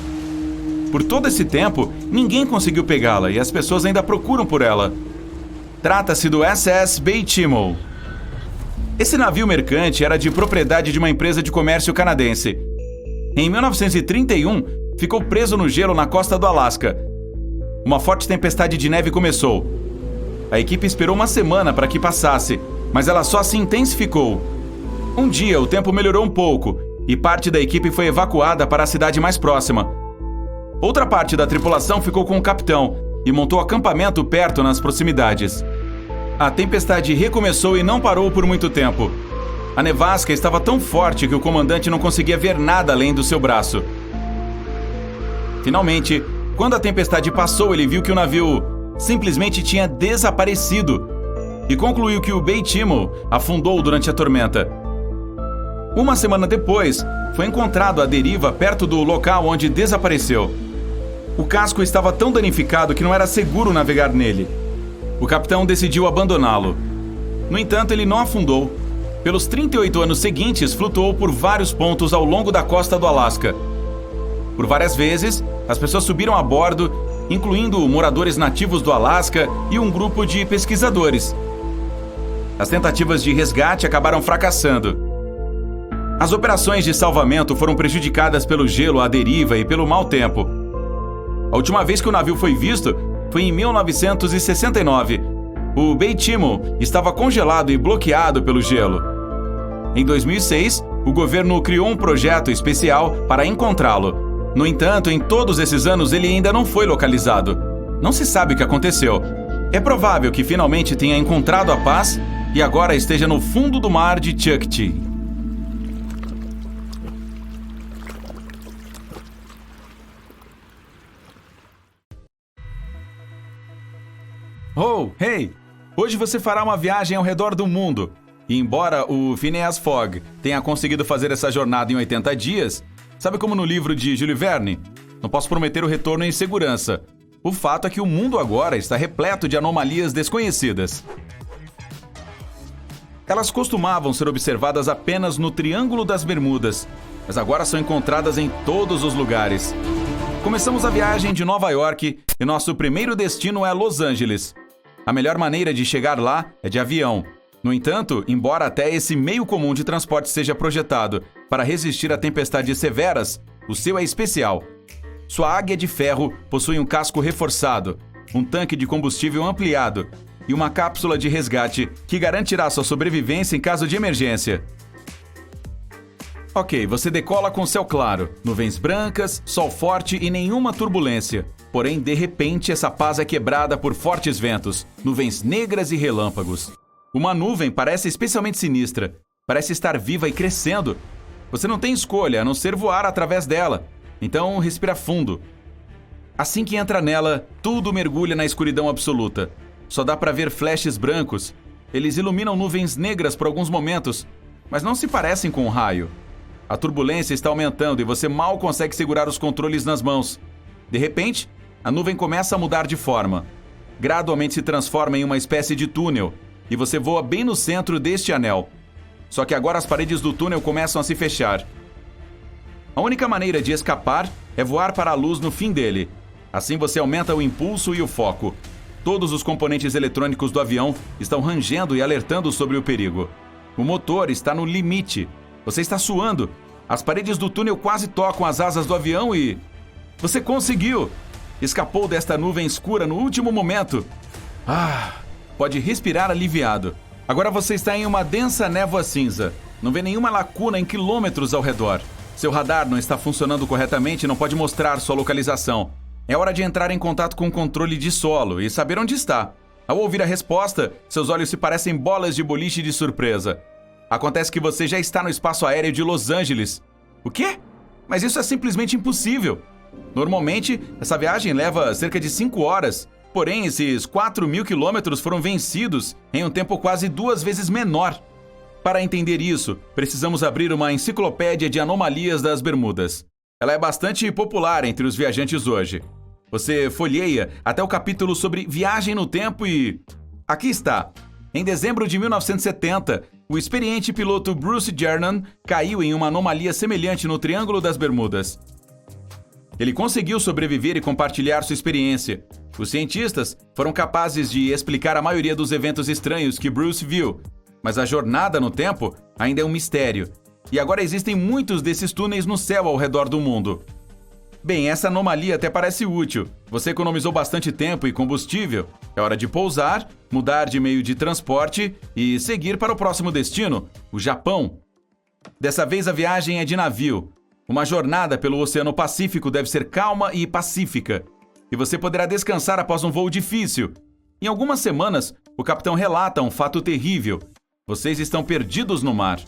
Por todo esse tempo, ninguém conseguiu pegá-la e as pessoas ainda procuram por ela. Trata-se do SS Baltimore. Esse navio mercante era de propriedade de uma empresa de comércio canadense. Em 1931, ficou preso no gelo na costa do Alasca. Uma forte tempestade de neve começou. A equipe esperou uma semana para que passasse, mas ela só se intensificou. Um dia, o tempo melhorou um pouco e parte da equipe foi evacuada para a cidade mais próxima. Outra parte da tripulação ficou com o capitão e montou acampamento perto nas proximidades. A tempestade recomeçou e não parou por muito tempo. A nevasca estava tão forte que o comandante não conseguia ver nada além do seu braço. Finalmente, quando a tempestade passou, ele viu que o navio simplesmente tinha desaparecido e concluiu que o Baltimore afundou durante a tormenta. Uma semana depois, foi encontrado à deriva perto do local onde desapareceu. O casco estava tão danificado que não era seguro navegar nele. O capitão decidiu abandoná-lo. No entanto, ele não afundou. Pelos 38 anos seguintes, flutuou por vários pontos ao longo da costa do Alasca. Por várias vezes, as pessoas subiram a bordo, incluindo moradores nativos do Alasca e um grupo de pesquisadores. As tentativas de resgate acabaram fracassando. As operações de salvamento foram prejudicadas pelo gelo à deriva e pelo mau tempo. A última vez que o navio foi visto foi em 1969. O Bay Timo estava congelado e bloqueado pelo gelo. Em 2006, o governo criou um projeto especial para encontrá-lo. No entanto, em todos esses anos ele ainda não foi localizado. Não se sabe o que aconteceu. É provável que finalmente tenha encontrado a paz e agora esteja no fundo do mar de Chukchi. Oh, hey! Hoje você fará uma viagem ao redor do mundo. E embora o Phineas Fogg tenha conseguido fazer essa jornada em 80 dias, sabe como no livro de Jules Verne? Não posso prometer o retorno em segurança. O fato é que o mundo agora está repleto de anomalias desconhecidas. Elas costumavam ser observadas apenas no Triângulo das Bermudas, mas agora são encontradas em todos os lugares. Começamos a viagem de Nova York e nosso primeiro destino é Los Angeles. A melhor maneira de chegar lá é de avião. No entanto, embora até esse meio comum de transporte seja projetado para resistir a tempestades severas, o seu é especial. Sua Águia de Ferro possui um casco reforçado, um tanque de combustível ampliado e uma cápsula de resgate que garantirá sua sobrevivência em caso de emergência. Ok, você decola com céu claro, nuvens brancas, sol forte e nenhuma turbulência. Porém, de repente, essa paz é quebrada por fortes ventos, nuvens negras e relâmpagos. Uma nuvem parece especialmente sinistra. Parece estar viva e crescendo. Você não tem escolha a não ser voar através dela. Então, respira fundo. Assim que entra nela, tudo mergulha na escuridão absoluta. Só dá para ver flashes brancos. Eles iluminam nuvens negras por alguns momentos, mas não se parecem com um raio. A turbulência está aumentando e você mal consegue segurar os controles nas mãos. De repente, a nuvem começa a mudar de forma. Gradualmente se transforma em uma espécie de túnel, e você voa bem no centro deste anel. Só que agora as paredes do túnel começam a se fechar. A única maneira de escapar é voar para a luz no fim dele. Assim você aumenta o impulso e o foco. Todos os componentes eletrônicos do avião estão rangendo e alertando sobre o perigo. O motor está no limite. Você está suando. As paredes do túnel quase tocam as asas do avião e... Você conseguiu! Escapou desta nuvem escura no último momento. Pode respirar aliviado. Agora você está em uma densa névoa cinza. Não vê nenhuma lacuna em quilômetros ao redor. Seu radar não está funcionando corretamente e não pode mostrar sua localização. É hora de entrar em contato com o controle de solo e saber onde está. Ao ouvir a resposta, seus olhos se parecem bolas de boliche de surpresa. Acontece que você já está no espaço aéreo de Los Angeles. O quê? Mas isso é simplesmente impossível. Normalmente, essa viagem leva cerca de 5 horas. Porém, esses 4.000 quilômetros foram vencidos em um tempo quase 2 vezes menor. Para entender isso, precisamos abrir uma enciclopédia de anomalias das Bermudas. Ela é bastante popular entre os viajantes hoje. Você folheia até o capítulo sobre viagem no tempo e... Aqui está! Em dezembro de 1970, o experiente piloto Bruce Jernan caiu em uma anomalia semelhante no Triângulo das Bermudas. Ele conseguiu sobreviver e compartilhar sua experiência. Os cientistas foram capazes de explicar a maioria dos eventos estranhos que Bruce viu, mas a jornada no tempo ainda é um mistério. E agora existem muitos desses túneis no céu ao redor do mundo. Bem, essa anomalia até parece útil. Você economizou bastante tempo e combustível. É hora de pousar, mudar de meio de transporte e seguir para o próximo destino, o Japão. Dessa vez a viagem é de navio. Uma jornada pelo Oceano Pacífico deve ser calma e pacífica. E você poderá descansar após um voo difícil. Em algumas semanas, o capitão relata um fato terrível. Vocês estão perdidos no mar.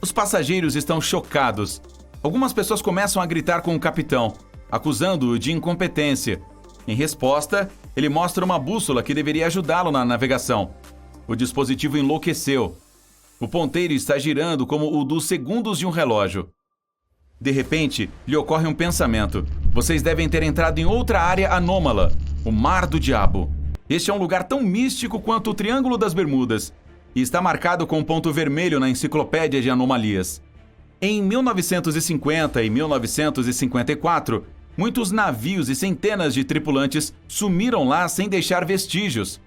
Os passageiros estão chocados. Algumas pessoas começam a gritar com o capitão, acusando-o de incompetência. Em resposta, ele mostra uma bússola que deveria ajudá-lo na navegação. O dispositivo enlouqueceu. O ponteiro está girando como o dos segundos de um relógio. De repente, lhe ocorre um pensamento. Vocês devem ter entrado em outra área anômala, o Mar do Diabo. Este é um lugar tão místico quanto o Triângulo das Bermudas. e está marcado com um ponto vermelho na Enciclopédia de Anomalias. Em 1950 e 1954, muitos navios e centenas de tripulantes sumiram lá sem deixar vestígios.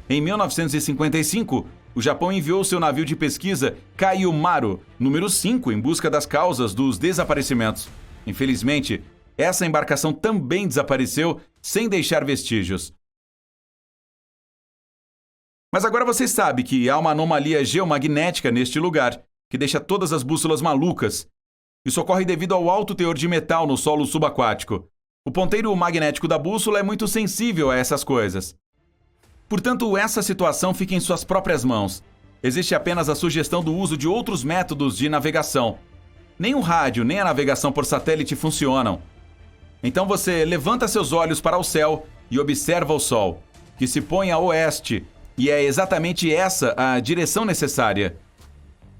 Em 1955, o Japão enviou seu navio de pesquisa Kaiumaru, número 5, em busca das causas dos desaparecimentos. Infelizmente, essa embarcação também desapareceu sem deixar vestígios. Mas agora você sabe que há uma anomalia geomagnética neste lugar, que deixa todas as bússolas malucas. Isso ocorre devido ao alto teor de metal no solo subaquático. O ponteiro magnético da bússola é muito sensível a essas coisas. Portanto, essa situação fica em suas próprias mãos. Existe apenas a sugestão do uso de outros métodos de navegação. Nem o rádio, nem a navegação por satélite funcionam. Então você levanta seus olhos para o céu e observa o Sol, que se põe a oeste, e é exatamente essa a direção necessária.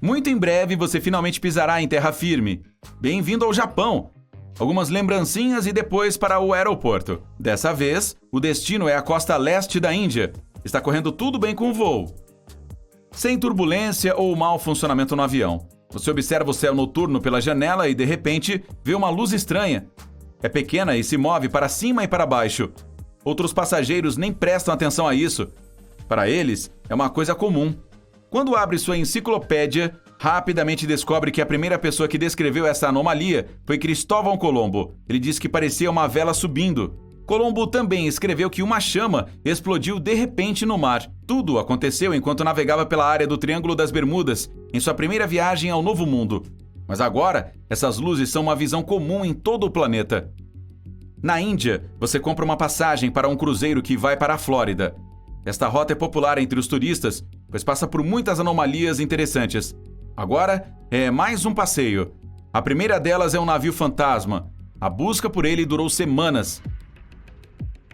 Muito em breve você finalmente pisará em terra firme. Bem-vindo ao Japão! Algumas lembrancinhas e depois para o aeroporto. Dessa vez, o destino é a costa leste da Índia. Está correndo tudo bem com o voo. Sem turbulência ou mau funcionamento no avião. Você observa o céu noturno pela janela e, de repente, vê uma luz estranha. É pequena e se move para cima e para baixo. Outros passageiros nem prestam atenção a isso. Para eles, é uma coisa comum. Quando abre sua enciclopédia, rapidamente descobre que a primeira pessoa que descreveu essa anomalia foi Cristóvão Colombo. Ele disse que parecia uma vela subindo. Colombo também escreveu que uma chama explodiu de repente no mar. Tudo aconteceu enquanto navegava pela área do Triângulo das Bermudas, em sua primeira viagem ao Novo Mundo. Mas agora, essas luzes são uma visão comum em todo o planeta. Na Índia, você compra uma passagem para um cruzeiro que vai para a Flórida. Esta rota é popular entre os turistas, pois passa por muitas anomalias interessantes. Agora é mais um passeio. A primeira delas é um navio fantasma. A busca por ele durou semanas.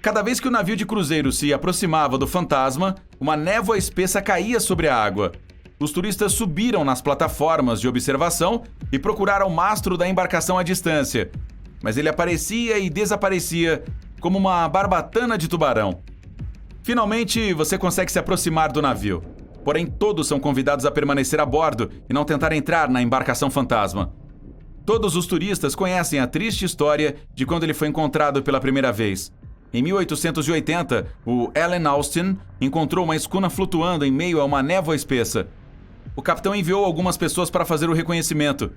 Cada vez que o navio de cruzeiro se aproximava do fantasma, uma névoa espessa caía sobre a água. Os turistas subiram nas plataformas de observação e procuraram o mastro da embarcação à distância. Mas ele aparecia e desaparecia como uma barbatana de tubarão. Finalmente, você consegue se aproximar do navio. Porém, todos são convidados a permanecer a bordo e não tentar entrar na embarcação fantasma. Todos os turistas conhecem a triste história de quando ele foi encontrado pela primeira vez. Em 1880, o Allen Austin encontrou uma escuna flutuando em meio a uma névoa espessa. O capitão enviou algumas pessoas para fazer o reconhecimento.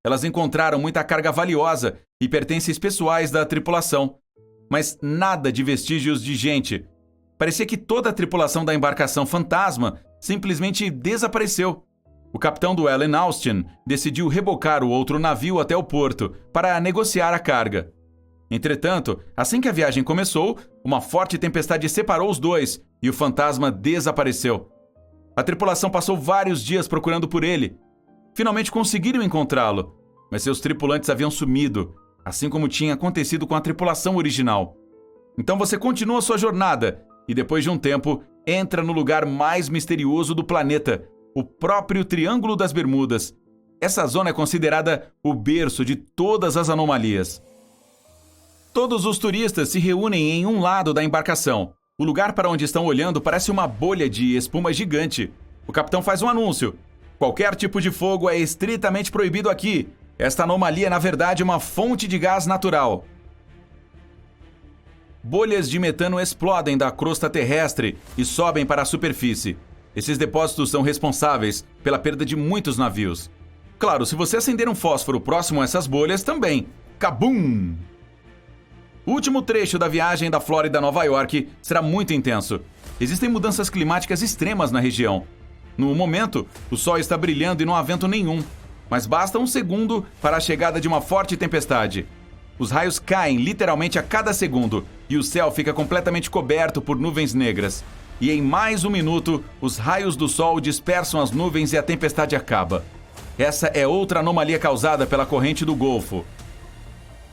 Elas encontraram muita carga valiosa e pertences pessoais da tripulação, mas nada de vestígios de gente. Parecia que toda a tripulação da embarcação fantasma simplesmente desapareceu. O capitão do Allen Austin decidiu rebocar o outro navio até o porto para negociar a carga. Entretanto, assim que a viagem começou, uma forte tempestade separou os dois e o fantasma desapareceu. A tripulação passou vários dias procurando por ele. Finalmente conseguiram encontrá-lo, mas seus tripulantes haviam sumido, assim como tinha acontecido com a tripulação original. Então você continua sua jornada e, depois de um tempo, entra no lugar mais misterioso do planeta, o próprio Triângulo das Bermudas. Essa zona é considerada o berço de todas as anomalias. Todos os turistas se reúnem em um lado da embarcação. O lugar para onde estão olhando parece uma bolha de espuma gigante. O capitão faz um anúncio. Qualquer tipo de fogo é estritamente proibido aqui. Esta anomalia é, na verdade, uma fonte de gás natural. Bolhas de metano explodem da crosta terrestre e sobem para a superfície. Esses depósitos são responsáveis pela perda de muitos navios. Claro, se você acender um fósforo próximo a essas bolhas, também. Kabum! O último trecho da viagem da Flórida a Nova York será muito intenso. Existem mudanças climáticas extremas na região. No momento, o sol está brilhando e não há vento nenhum. Mas basta um segundo para a chegada de uma forte tempestade. Os raios caem literalmente a cada segundo e o céu fica completamente coberto por nuvens negras. E em mais um minuto, os raios do sol dispersam as nuvens e a tempestade acaba. Essa é outra anomalia causada pela corrente do Golfo.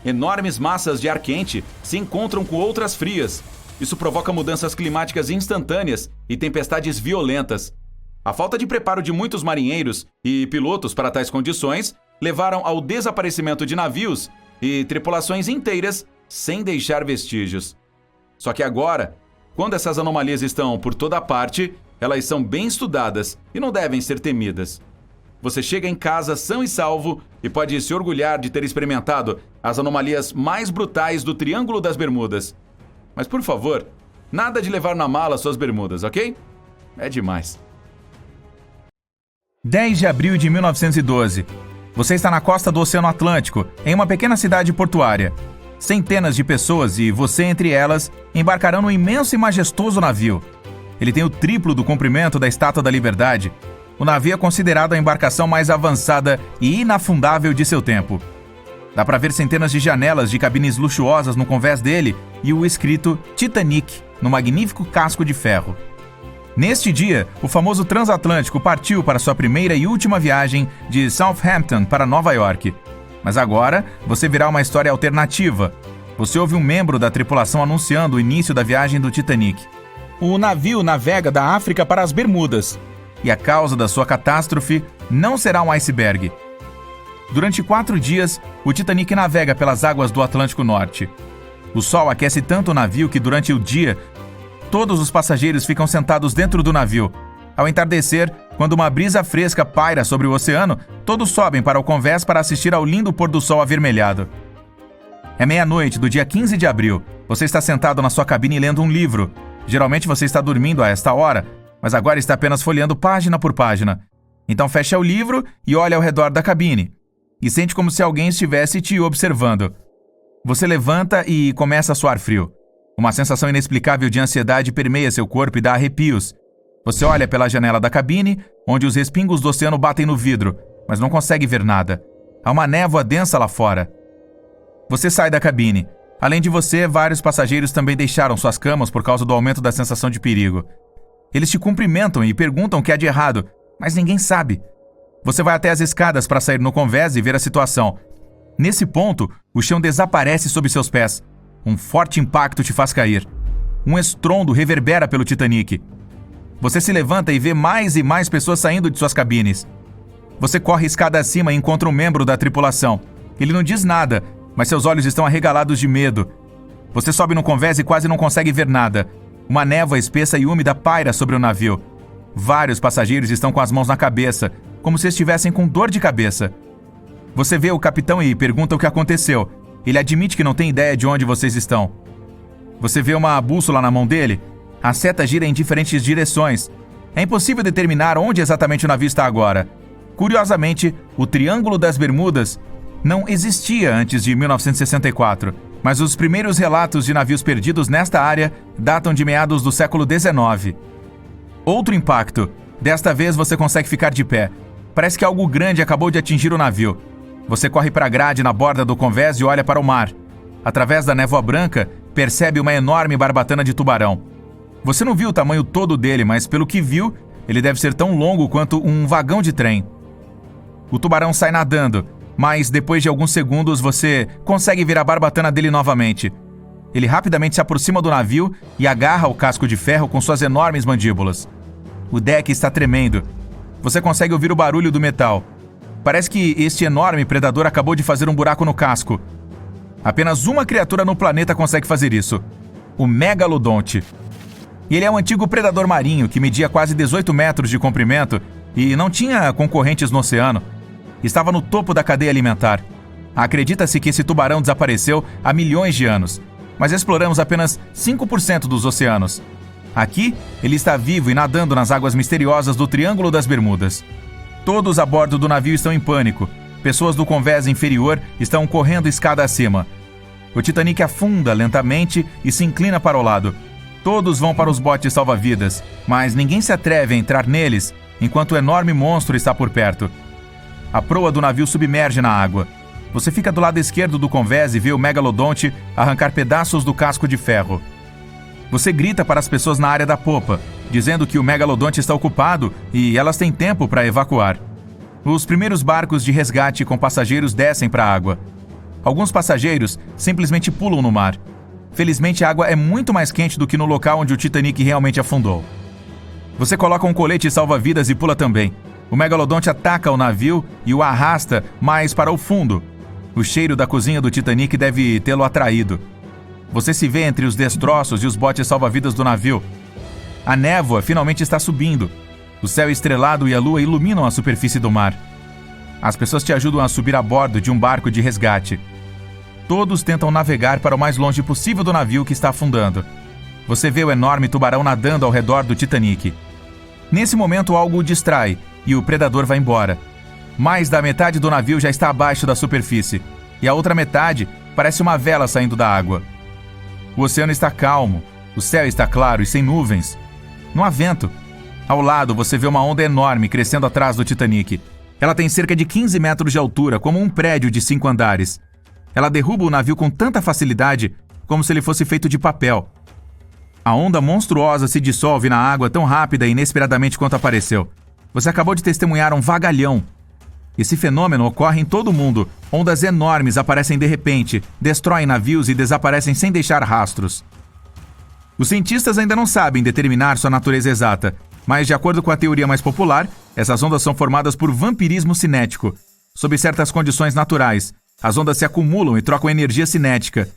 Enormes massas de ar quente se encontram com outras frias. Isso provoca mudanças climáticas instantâneas e tempestades violentas. A falta de preparo de muitos marinheiros e pilotos para tais condições levaram ao desaparecimento de navios e tripulações inteiras sem deixar vestígios. Só que agora, quando essas anomalias estão por toda parte, Elas são bem estudadas e não devem ser temidas. Você chega em casa são e salvo e pode se orgulhar de ter experimentado as anomalias mais brutais do Triângulo das Bermudas. Mas, por favor, nada de levar na mala suas bermudas, ok? É demais. 10 de abril de 1912. Você está na costa do Oceano Atlântico, em uma pequena cidade portuária. Centenas de pessoas, e você entre elas, embarcarão num imenso e majestoso navio. Ele tem o triplo do comprimento da Estátua da Liberdade. O navio é considerado a embarcação mais avançada e inafundável de seu tempo. Dá para ver centenas de janelas de cabines luxuosas no convés dele e o escrito Titanic no magnífico casco de ferro. Neste dia, o famoso transatlântico partiu para sua primeira e última viagem de Southampton para Nova York. Mas agora, você verá uma história alternativa. Você ouve um membro da tripulação anunciando o início da viagem do Titanic. O navio navega da África para as Bermudas. E a causa da sua catástrofe não será um iceberg. Durante 4 dias, o Titanic navega pelas águas do Atlântico Norte. O sol aquece tanto o navio que durante o dia, todos os passageiros ficam sentados dentro do navio. Ao entardecer, quando uma brisa fresca paira sobre o oceano, todos sobem para o convés para assistir ao lindo pôr do sol avermelhado. É meia-noite do dia 15 de abril. Você está sentado na sua cabine lendo um livro. Geralmente você está dormindo a esta hora, mas agora está apenas folheando página por página. Então fecha o livro e olha ao redor da cabine. E sente como se alguém estivesse te observando. Você levanta e começa a suar frio. Uma sensação inexplicável de ansiedade permeia seu corpo e dá arrepios. Você olha pela janela da cabine, onde os respingos do oceano batem no vidro, mas não consegue ver nada. Há uma névoa densa lá fora. Você sai da cabine. Além de você, vários passageiros também deixaram suas camas por causa do aumento da sensação de perigo. Eles te cumprimentam e perguntam o que há de errado, mas ninguém sabe. Você vai até as escadas para sair no convés e ver a situação. Nesse ponto, o chão desaparece sob seus pés. Um forte impacto te faz cair. Um estrondo reverbera pelo Titanic. Você se levanta e vê mais e mais pessoas saindo de suas cabines. Você corre escada acima e encontra um membro da tripulação. Ele não diz nada, mas seus olhos estão arregalados de medo. Você sobe no convés e quase não consegue ver nada. Uma névoa espessa e úmida paira sobre o navio. Vários passageiros estão com as mãos na cabeça, como se estivessem com dor de cabeça. Você vê o capitão e pergunta o que aconteceu. Ele admite que não tem ideia de onde vocês estão. Você vê uma bússola na mão dele. A seta gira em diferentes direções. É impossível determinar onde exatamente o navio está agora. Curiosamente, o Triângulo das Bermudas não existia antes de 1964, mas os primeiros relatos de navios perdidos nesta área datam de meados do século XIX. Outro impacto. Desta vez você consegue ficar de pé. Parece que algo grande acabou de atingir o navio. Você corre para a grade na borda do convés e olha para o mar. Através da névoa branca, percebe uma enorme barbatana de tubarão. Você não viu o tamanho todo dele, mas pelo que viu, ele deve ser tão longo quanto um vagão de trem. O tubarão sai nadando, mas depois de alguns segundos você consegue ver a barbatana dele novamente. Ele rapidamente se aproxima do navio e agarra o casco de ferro com suas enormes mandíbulas. O deck está tremendo. Você consegue ouvir o barulho do metal. Parece que este enorme predador acabou de fazer um buraco no casco. Apenas uma criatura no planeta consegue fazer isso: o megalodonte. Ele é um antigo predador marinho que media quase 18 metros de comprimento e não tinha concorrentes no oceano. Estava no topo da cadeia alimentar. Acredita-se que esse tubarão desapareceu há milhões de anos, mas exploramos apenas 5% dos oceanos. Aqui, ele está vivo e nadando nas águas misteriosas do Triângulo das Bermudas. Todos a bordo do navio estão em pânico. Pessoas do convés inferior estão correndo escada acima. O Titanic afunda lentamente e se inclina para o lado. Todos vão para os botes salva-vidas, mas ninguém se atreve a entrar neles enquanto o enorme monstro está por perto. A proa do navio submerge na água. Você fica do lado esquerdo do convés e vê o megalodonte arrancar pedaços do casco de ferro. Você grita para as pessoas na área da popa, dizendo que o megalodonte está ocupado e elas têm tempo para evacuar. Os primeiros barcos de resgate com passageiros descem para a água. Alguns passageiros simplesmente pulam no mar. Felizmente, a água é muito mais quente do que no local onde o Titanic realmente afundou. Você coloca um colete salva-vidas e pula também. O megalodonte ataca o navio e o arrasta mais para o fundo. O cheiro da cozinha do Titanic deve tê-lo atraído. Você se vê entre os destroços e os botes salva-vidas do navio. A névoa finalmente está subindo. O céu estrelado e a lua iluminam a superfície do mar. As pessoas te ajudam a subir a bordo de um barco de resgate. Todos tentam navegar para o mais longe possível do navio que está afundando. Você vê o enorme tubarão nadando ao redor do Titanic. Nesse momento, algo o distrai e o predador vai embora. Mais da metade do navio já está abaixo da superfície, e a outra metade parece uma vela saindo da água. O oceano está calmo, o céu está claro e sem nuvens. Não há vento. Ao lado, você vê uma onda enorme crescendo atrás do Titanic. Ela tem cerca de 15 metros de altura, como um prédio de 5 andares. Ela derruba o navio com tanta facilidade, como se ele fosse feito de papel. A onda monstruosa se dissolve na água tão rápida e inesperadamente quanto apareceu. Você acabou de testemunhar um vagalhão. Esse fenômeno ocorre em todo o mundo. Ondas enormes aparecem de repente, destroem navios e desaparecem sem deixar rastros. Os cientistas ainda não sabem determinar sua natureza exata, mas de acordo com a teoria mais popular, essas ondas são formadas por vampirismo cinético. Sob certas condições naturais, as ondas se acumulam e trocam energia cinética.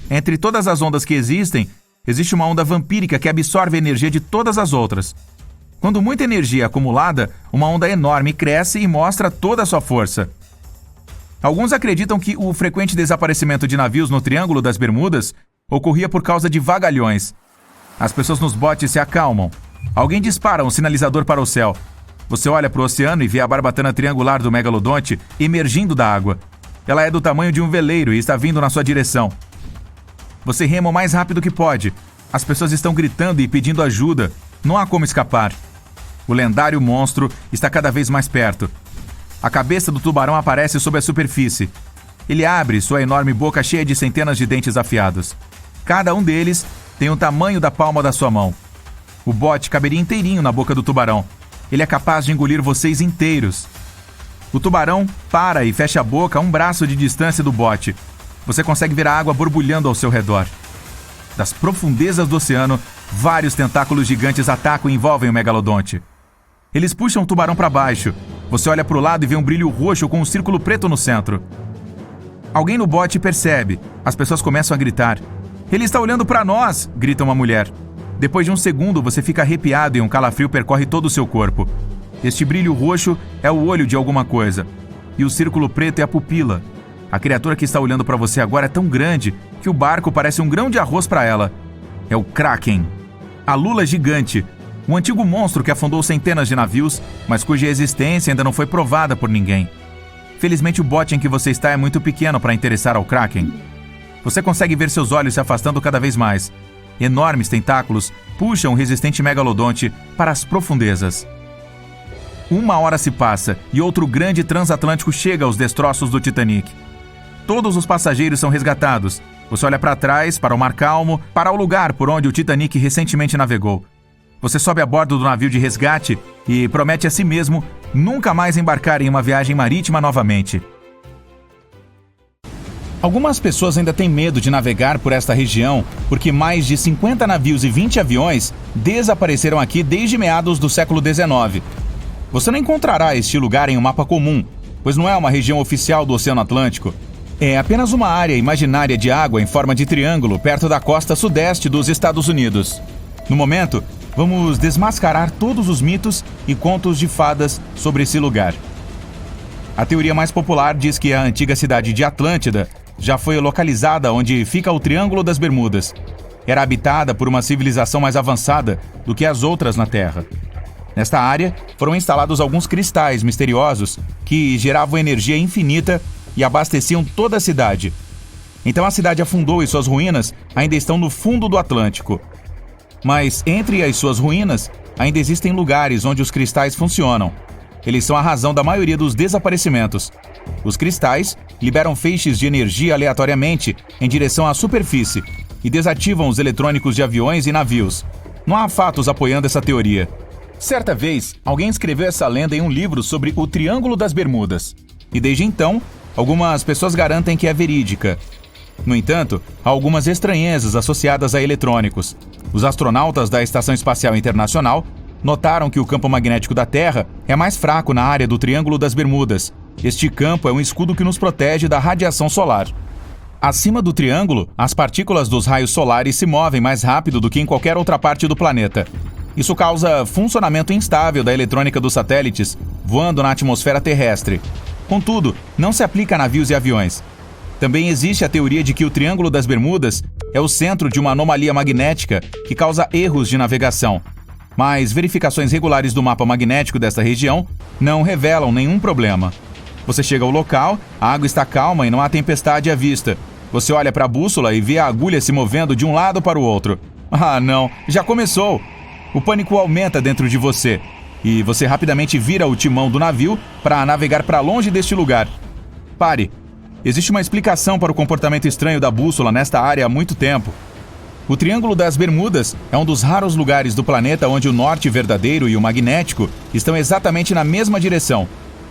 Entre todas as ondas que existem, existe uma onda vampírica que absorve a energia de todas as outras. Quando muita energia é acumulada, uma onda enorme cresce e mostra toda a sua força. Alguns acreditam que o frequente desaparecimento de navios no Triângulo das Bermudas ocorria por causa de vagalhões. As pessoas nos botes se acalmam. Alguém dispara um sinalizador para o céu. Você olha para o oceano e vê a barbatana triangular do megalodonte emergindo da água. Ela é do tamanho de um veleiro e está vindo na sua direção. Você rema o mais rápido que pode. As pessoas estão gritando e pedindo ajuda. Não há como escapar. O lendário monstro está cada vez mais perto. A cabeça do tubarão aparece sob a superfície. Ele abre sua enorme boca cheia de centenas de dentes afiados. Cada um deles tem o tamanho da palma da sua mão. O bote caberia inteirinho na boca do tubarão. Ele é capaz de engolir vocês inteiros. O tubarão para e fecha a boca a um braço de distância do bote. Você consegue ver a água borbulhando ao seu redor. Das profundezas do oceano, vários tentáculos gigantes atacam e envolvem o megalodonte. Eles puxam o tubarão para baixo. Você olha para o lado e vê um brilho roxo com um círculo preto no centro. Alguém no bote percebe. As pessoas começam a gritar. "Ele está olhando para nós!" grita uma mulher. Depois de um segundo, você fica arrepiado e um calafrio percorre todo o seu corpo. Este brilho roxo é o olho de alguma coisa. E o círculo preto é a pupila. A criatura que está olhando para você agora é tão grande que o barco parece um grão de arroz para ela. É o Kraken. A lula gigante. Um antigo monstro que afundou centenas de navios, mas cuja existência ainda não foi provada por ninguém. Felizmente o bote em que você está é muito pequeno para interessar ao Kraken. Você consegue ver seus olhos se afastando cada vez mais. Enormes tentáculos puxam o resistente megalodonte para as profundezas. 1 hora se passa e outro grande transatlântico chega aos destroços do Titanic. Todos os passageiros são resgatados. Você olha para trás, para o mar calmo, para o lugar por onde o Titanic recentemente navegou. Você sobe a bordo do navio de resgate e promete a si mesmo nunca mais embarcar em uma viagem marítima novamente. Algumas pessoas ainda têm medo de navegar por esta região porque mais de 50 navios e 20 aviões desapareceram aqui desde meados do século XIX. Você não encontrará este lugar em um mapa comum, pois não é uma região oficial do Oceano Atlântico. É apenas uma área imaginária de água em forma de triângulo perto da costa sudeste dos Estados Unidos. No momento, vamos desmascarar todos os mitos e contos de fadas sobre esse lugar. A teoria mais popular diz que a antiga cidade de Atlântida já foi localizada onde fica o Triângulo das Bermudas. Era habitada por uma civilização mais avançada do que as outras na Terra. Nesta área, foram instalados alguns cristais misteriosos que geravam energia infinita e abasteciam toda a cidade. Então a cidade afundou e suas ruínas ainda estão no fundo do Atlântico. Mas entre as suas ruínas, ainda existem lugares onde os cristais funcionam. Eles são a razão da maioria dos desaparecimentos. Os cristais liberam feixes de energia aleatoriamente em direção à superfície e desativam os eletrônicos de aviões e navios. Não há fatos apoiando essa teoria. Certa vez, alguém escreveu essa lenda em um livro sobre o Triângulo das Bermudas. E desde então, algumas pessoas garantem que é verídica. No entanto, há algumas estranhezas associadas a eletrônicos. Os astronautas da Estação Espacial Internacional notaram que o campo magnético da Terra é mais fraco na área do Triângulo das Bermudas. Este campo é um escudo que nos protege da radiação solar. Acima do triângulo, as partículas dos raios solares se movem mais rápido do que em qualquer outra parte do planeta. Isso causa funcionamento instável da eletrônica dos satélites voando na atmosfera terrestre. Contudo, não se aplica a navios e aviões. Também existe a teoria de que o Triângulo das Bermudas é o centro de uma anomalia magnética que causa erros de navegação. Mas verificações regulares do mapa magnético desta região não revelam nenhum problema. Você chega ao local, a água está calma e não há tempestade à vista. Você olha para a bússola e vê a agulha se movendo de um lado para o outro. Ah, não, já começou! O pânico aumenta dentro de você e você rapidamente vira o timão do navio para navegar para longe deste lugar. Pare! Existe uma explicação para o comportamento estranho da bússola nesta área há muito tempo. O Triângulo das Bermudas é um dos raros lugares do planeta onde o norte verdadeiro e o magnético estão exatamente na mesma direção.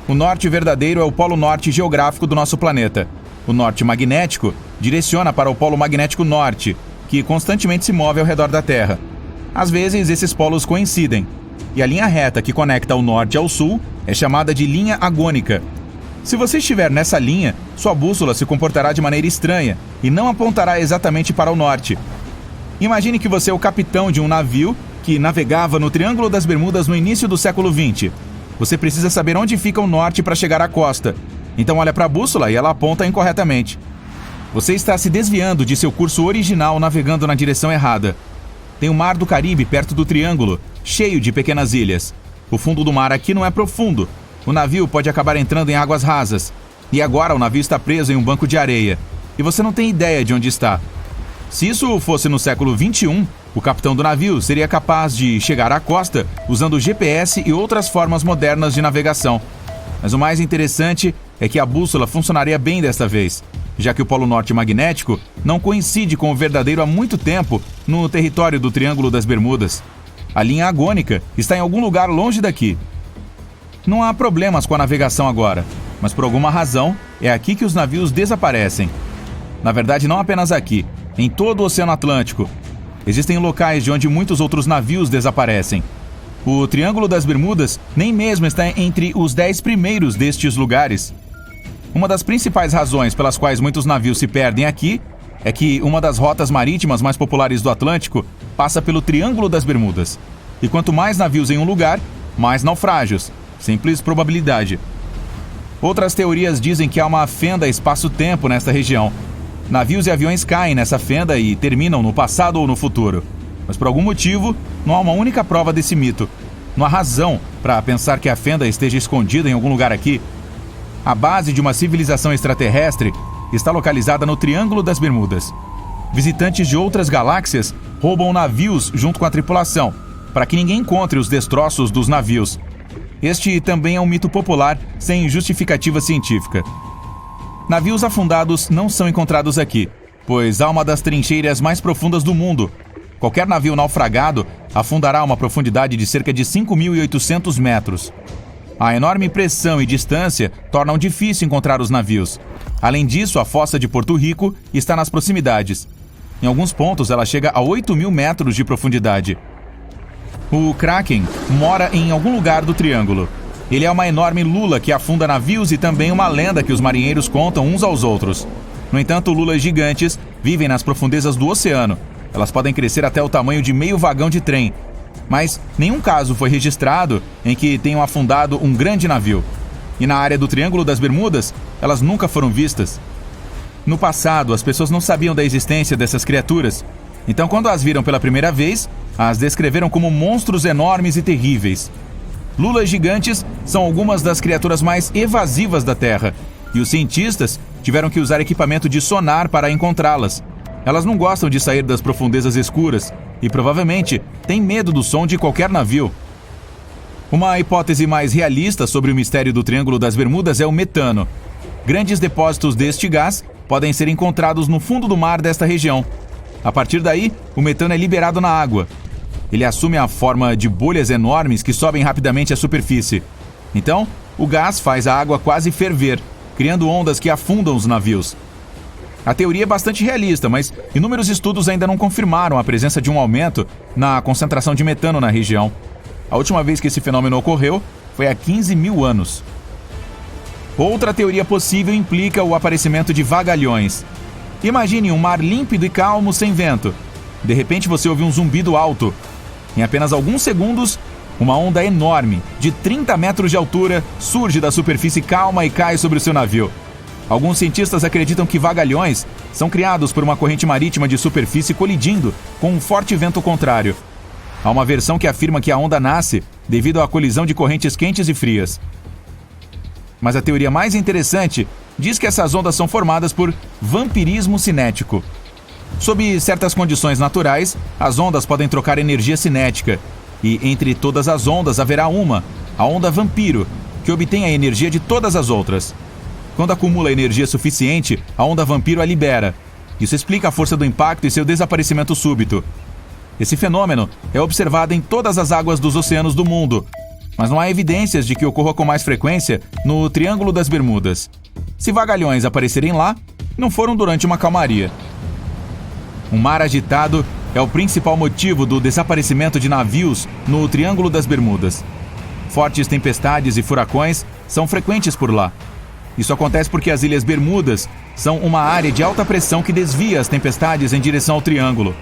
O norte verdadeiro é o polo norte geográfico do nosso planeta. O norte magnético direciona para o polo magnético norte, que constantemente se move ao redor da Terra. Às vezes, esses polos coincidem, e a linha reta que conecta o norte ao sul é chamada de linha agônica. Se você estiver nessa linha, sua bússola se comportará de maneira estranha e não apontará exatamente para o norte. Imagine que você é o capitão de um navio que navegava no Triângulo das Bermudas no início do século XX. Você precisa saber onde fica o norte para chegar à costa. Então olha para a bússola e ela aponta incorretamente. Você está se desviando de seu curso original navegando na direção errada. Tem o Mar do Caribe perto do Triângulo, cheio de pequenas ilhas. O fundo do mar aqui não é profundo. O navio pode acabar entrando em águas rasas. E agora o navio está preso em um banco de areia. E você não tem ideia de onde está. Se isso fosse no século XXI, o capitão do navio seria capaz de chegar à costa usando GPS e outras formas modernas de navegação. Mas o mais interessante é que a bússola funcionaria bem desta vez, já que o polo norte magnético não coincide com o verdadeiro há muito tempo no território do Triângulo das Bermudas. A linha agônica está em algum lugar longe daqui. Não há problemas com a navegação agora, mas por alguma razão é aqui que os navios desaparecem. Na verdade, não apenas aqui, em todo o Oceano Atlântico. Existem locais de onde muitos outros navios desaparecem. O Triângulo das Bermudas nem mesmo está entre os 10 primeiros destes lugares. Uma das principais razões pelas quais muitos navios se perdem aqui é que uma das rotas marítimas mais populares do Atlântico passa pelo Triângulo das Bermudas. E quanto mais navios em um lugar, mais naufrágios. Simples probabilidade. Outras teorias dizem que há uma fenda espaço-tempo nesta região. Navios e aviões caem nessa fenda e terminam no passado ou no futuro. Mas por algum motivo, não há uma única prova desse mito. Não há razão para pensar que a fenda esteja escondida em algum lugar aqui. A base de uma civilização extraterrestre está localizada no Triângulo das Bermudas. Visitantes de outras galáxias roubam navios junto com a tripulação, para que ninguém encontre os destroços dos navios. Este também é um mito popular sem justificativa científica. Navios afundados não são encontrados aqui, pois há uma das trincheiras mais profundas do mundo. Qualquer navio naufragado afundará a uma profundidade de cerca de 5.800 metros. A enorme pressão e distância tornam difícil encontrar os navios. Além disso, a fossa de Porto Rico está nas proximidades. Em alguns pontos, ela chega a 8.000 metros de profundidade. O Kraken mora em algum lugar do Triângulo. Ele é uma enorme lula que afunda navios e também uma lenda que os marinheiros contam uns aos outros. No entanto, lulas gigantes vivem nas profundezas do oceano. Elas podem crescer até o tamanho de meio vagão de trem. Mas nenhum caso foi registrado em que tenham afundado um grande navio. E na área do Triângulo das Bermudas, elas nunca foram vistas. No passado, as pessoas não sabiam da existência dessas criaturas. Então, quando as viram pela primeira vez, as descreveram como monstros enormes e terríveis. Lulas gigantes são algumas das criaturas mais evasivas da Terra, e os cientistas tiveram que usar equipamento de sonar para encontrá-las. Elas não gostam de sair das profundezas escuras e provavelmente têm medo do som de qualquer navio. Uma hipótese mais realista sobre o mistério do Triângulo das Bermudas é o metano. Grandes depósitos deste gás podem ser encontrados no fundo do mar desta região. A partir daí, o metano é liberado na água. Ele assume a forma de bolhas enormes que sobem rapidamente à superfície. Então, o gás faz a água quase ferver, criando ondas que afundam os navios. A teoria é bastante realista, mas inúmeros estudos ainda não confirmaram a presença de um aumento na concentração de metano na região. A última vez que esse fenômeno ocorreu foi há 15.000 anos. Outra teoria possível implica o aparecimento de vagalhões. Imagine um mar límpido e calmo sem vento. De repente você ouve um zumbido alto. Em apenas alguns segundos, uma onda enorme, de 30 metros de altura, surge da superfície calma e cai sobre o seu navio. Alguns cientistas acreditam que vagalhões são criados por uma corrente marítima de superfície colidindo com um forte vento contrário. Há uma versão que afirma que a onda nasce devido à colisão de correntes quentes e frias. Mas a teoria mais interessante diz que essas ondas são formadas por vampirismo cinético. Sob certas condições naturais, as ondas podem trocar energia cinética, e entre todas as ondas haverá a onda vampiro, que obtém a energia de todas as outras. Quando acumula energia suficiente, a onda vampiro a libera. Isso explica a força do impacto e seu desaparecimento súbito. Esse fenômeno é observado em todas as águas dos oceanos do mundo, mas não há evidências de que ocorra com mais frequência no Triângulo das Bermudas. Se vagalhões aparecerem lá, não foram durante uma calmaria. Um mar agitado é o principal motivo do desaparecimento de navios no Triângulo das Bermudas. Fortes tempestades e furacões são frequentes por lá. Isso acontece porque as Ilhas Bermudas são uma área de alta pressão que desvia as tempestades em direção ao Triângulo.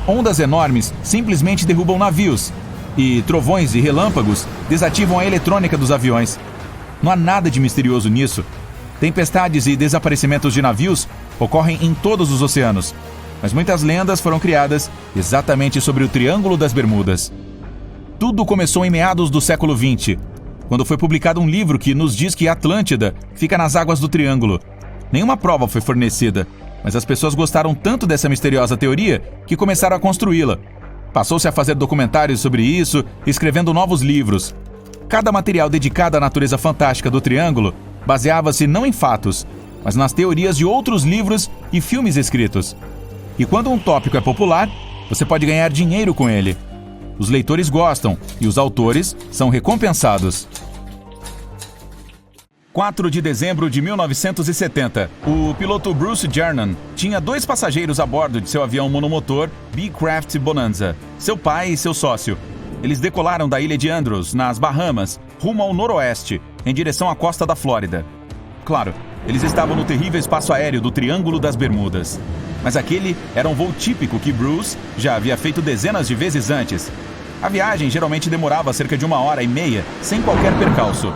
Ondas enormes simplesmente derrubam navios, e trovões e relâmpagos desativam a eletrônica dos aviões. Não há nada de misterioso nisso. Tempestades e desaparecimentos de navios ocorrem em todos os oceanos, mas muitas lendas foram criadas exatamente sobre o Triângulo das Bermudas. Tudo começou em meados do século XX, quando foi publicado um livro que nos diz que Atlântida fica nas águas do Triângulo. Nenhuma prova foi fornecida, mas as pessoas gostaram tanto dessa misteriosa teoria que começaram a construí-la. Passou-se a fazer documentários sobre isso, escrevendo novos livros. Cada material dedicado à natureza fantástica do Triângulo baseava-se não em fatos, mas nas teorias de outros livros e filmes escritos. E quando um tópico é popular, você pode ganhar dinheiro com ele. Os leitores gostam e os autores são recompensados. 4 de dezembro de 1970, o piloto Bruce Jernan tinha 2 passageiros a bordo de seu avião monomotor Beechcraft Bonanza, seu pai e seu sócio. Eles decolaram da ilha de Andros, nas Bahamas, rumo ao noroeste, em direção à costa da Flórida. Claro, eles estavam no terrível espaço aéreo do Triângulo das Bermudas. Mas aquele era um voo típico que Bruce já havia feito dezenas de vezes antes. A viagem geralmente demorava cerca de 1h30, sem qualquer percalço.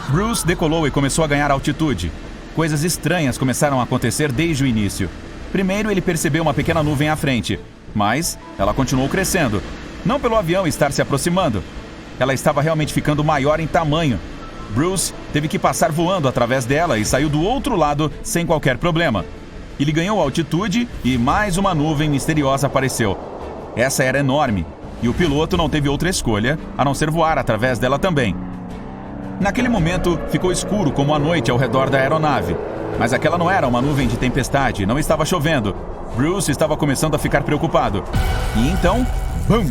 Bruce decolou e começou a ganhar altitude. Coisas estranhas começaram a acontecer desde o início. Primeiro, ele percebeu uma pequena nuvem à frente, mas ela continuou crescendo. Não pelo avião estar se aproximando. Ela estava realmente ficando maior em tamanho. Bruce teve que passar voando através dela e saiu do outro lado sem qualquer problema. Ele ganhou altitude e mais uma nuvem misteriosa apareceu. Essa era enorme, e o piloto não teve outra escolha a não ser voar através dela também. Naquele momento, ficou escuro como a noite ao redor da aeronave. Mas aquela não era uma nuvem de tempestade, não estava chovendo. Bruce estava começando a ficar preocupado. E então, BUM!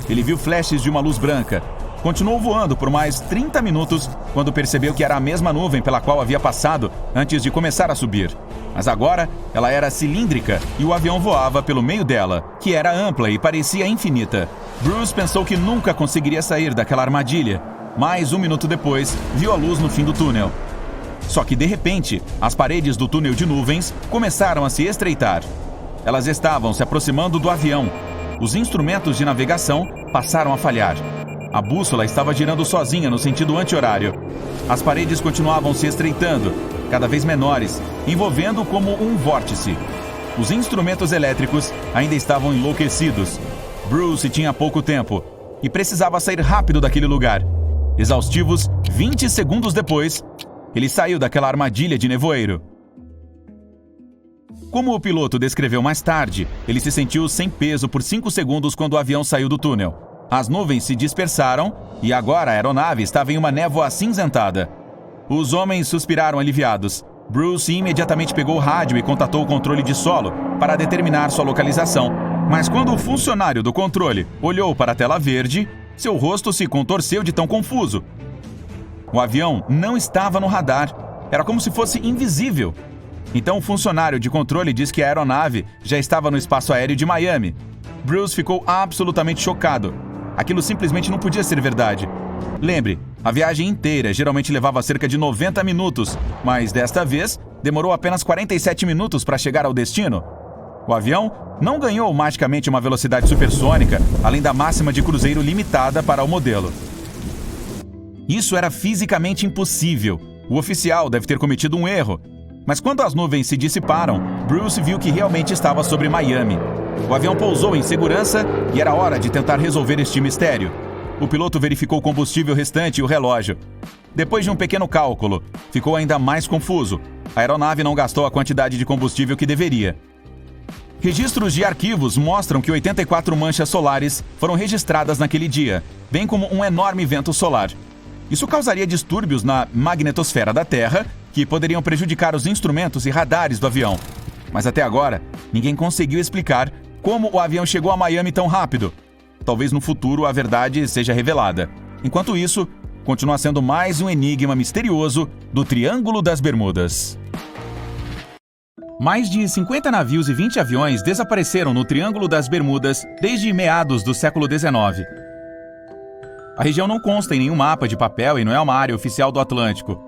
Ele viu flashes de uma luz branca. Continuou voando por mais 30 minutos quando percebeu que era a mesma nuvem pela qual havia passado antes de começar a subir. Mas agora, ela era cilíndrica e o avião voava pelo meio dela, que era ampla e parecia infinita. Bruce pensou que nunca conseguiria sair daquela armadilha. Mas 1 minuto depois, viu a luz no fim do túnel. Só que, de repente, as paredes do túnel de nuvens começaram a se estreitar. Elas estavam se aproximando do avião. Os instrumentos de navegação passaram a falhar. A bússola estava girando sozinha no sentido anti-horário. As paredes continuavam se estreitando, cada vez menores, envolvendo como um vórtice. Os instrumentos elétricos ainda estavam enlouquecidos. Bruce tinha pouco tempo e precisava sair rápido daquele lugar. Exaustivos, 20 segundos depois, ele saiu daquela armadilha de nevoeiro. Como o piloto descreveu mais tarde, ele se sentiu sem peso por 5 segundos quando o avião saiu do túnel. As nuvens se dispersaram e agora a aeronave estava em uma névoa acinzentada. Os homens suspiraram aliviados. Bruce imediatamente pegou o rádio e contatou o controle de solo para determinar sua localização. Mas quando o funcionário do controle olhou para a tela verde, seu rosto se contorceu de tão confuso. O avião não estava no radar. Era como se fosse invisível. Então o funcionário de controle disse que a aeronave já estava no espaço aéreo de Miami. Bruce ficou absolutamente chocado. Aquilo simplesmente não podia ser verdade. Lembre, a viagem inteira geralmente levava cerca de 90 minutos, mas desta vez demorou apenas 47 minutos para chegar ao destino. O avião não ganhou magicamente uma velocidade supersônica, além da máxima de cruzeiro limitada para o modelo. Isso era fisicamente impossível. O oficial deve ter cometido um erro. Mas quando as nuvens se dissiparam, Bruce viu que realmente estava sobre Miami. O avião pousou em segurança e era hora de tentar resolver este mistério. O piloto verificou o combustível restante e o relógio. Depois de um pequeno cálculo, ficou ainda mais confuso. A aeronave não gastou a quantidade de combustível que deveria. Registros de arquivos mostram que 84 manchas solares foram registradas naquele dia, bem como um enorme vento solar. Isso causaria distúrbios na magnetosfera da Terra, que poderiam prejudicar os instrumentos e radares do avião. Mas até agora, ninguém conseguiu explicar como o avião chegou a Miami tão rápido. Talvez no futuro a verdade seja revelada. Enquanto isso, continua sendo mais um enigma misterioso do Triângulo das Bermudas. Mais de 50 navios e 20 aviões desapareceram no Triângulo das Bermudas desde meados do século XIX. A região não consta em nenhum mapa de papel e não é uma área oficial do Atlântico.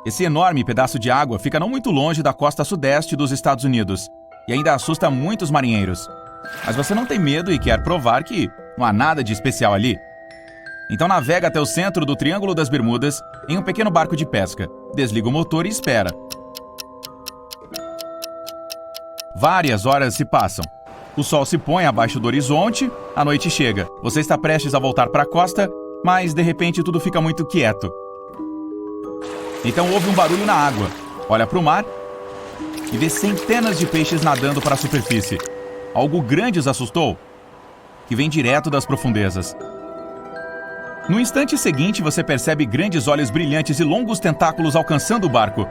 Esse enorme pedaço de água fica não muito longe da costa sudeste dos Estados Unidos e ainda assusta muitos marinheiros. Mas você não tem medo e quer provar que não há nada de especial ali? Então navega até o centro do Triângulo das Bermudas em um pequeno barco de pesca. Desliga o motor e espera. Várias horas se passam. O sol se põe abaixo do horizonte, a noite chega. Você está prestes a voltar para a costa, mas de repente tudo fica muito quieto. Então ouve um barulho na água, olha para o mar e vê centenas de peixes nadando para a superfície. Algo grande os assustou, que vem direto das profundezas. No instante seguinte, você percebe grandes olhos brilhantes e longos tentáculos alcançando o barco.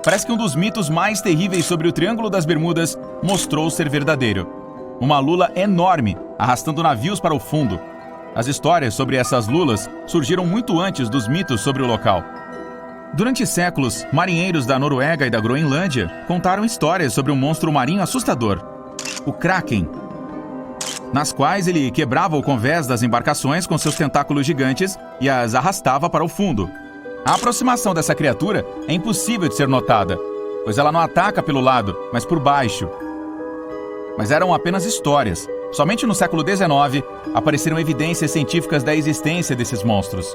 Parece que um dos mitos mais terríveis sobre o Triângulo das Bermudas mostrou ser verdadeiro. Uma lula enorme, arrastando navios para o fundo. As histórias sobre essas lulas surgiram muito antes dos mitos sobre o local. Durante séculos, marinheiros da Noruega e da Groenlândia contaram histórias sobre um monstro marinho assustador, o Kraken, nas quais ele quebrava o convés das embarcações com seus tentáculos gigantes e as arrastava para o fundo. A aproximação dessa criatura é impossível de ser notada, pois ela não ataca pelo lado, mas por baixo. Mas eram apenas histórias. Somente no século XIX apareceram evidências científicas da existência desses monstros.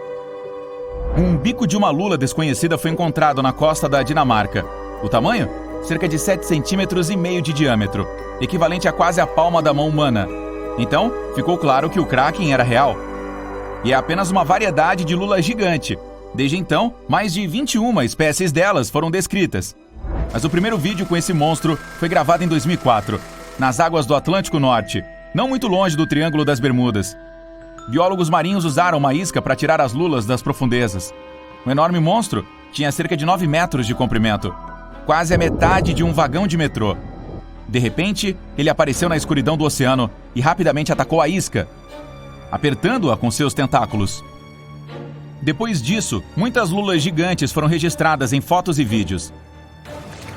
Um bico de uma lula desconhecida foi encontrado na costa da Dinamarca. O tamanho? Cerca de 7,5 centímetros de diâmetro, equivalente a quase a palma da mão humana. Então, ficou claro que o Kraken era real. E é apenas uma variedade de lula gigante. Desde então, mais de 21 espécies delas foram descritas. Mas o primeiro vídeo com esse monstro foi gravado em 2004, nas águas do Atlântico Norte, não muito longe do Triângulo das Bermudas. Biólogos marinhos usaram uma isca para tirar as lulas das profundezas. O enorme monstro tinha cerca de 9 metros de comprimento, quase a metade de um vagão de metrô. De repente, ele apareceu na escuridão do oceano e rapidamente atacou a isca, apertando-a com seus tentáculos. Depois disso, muitas lulas gigantes foram registradas em fotos e vídeos.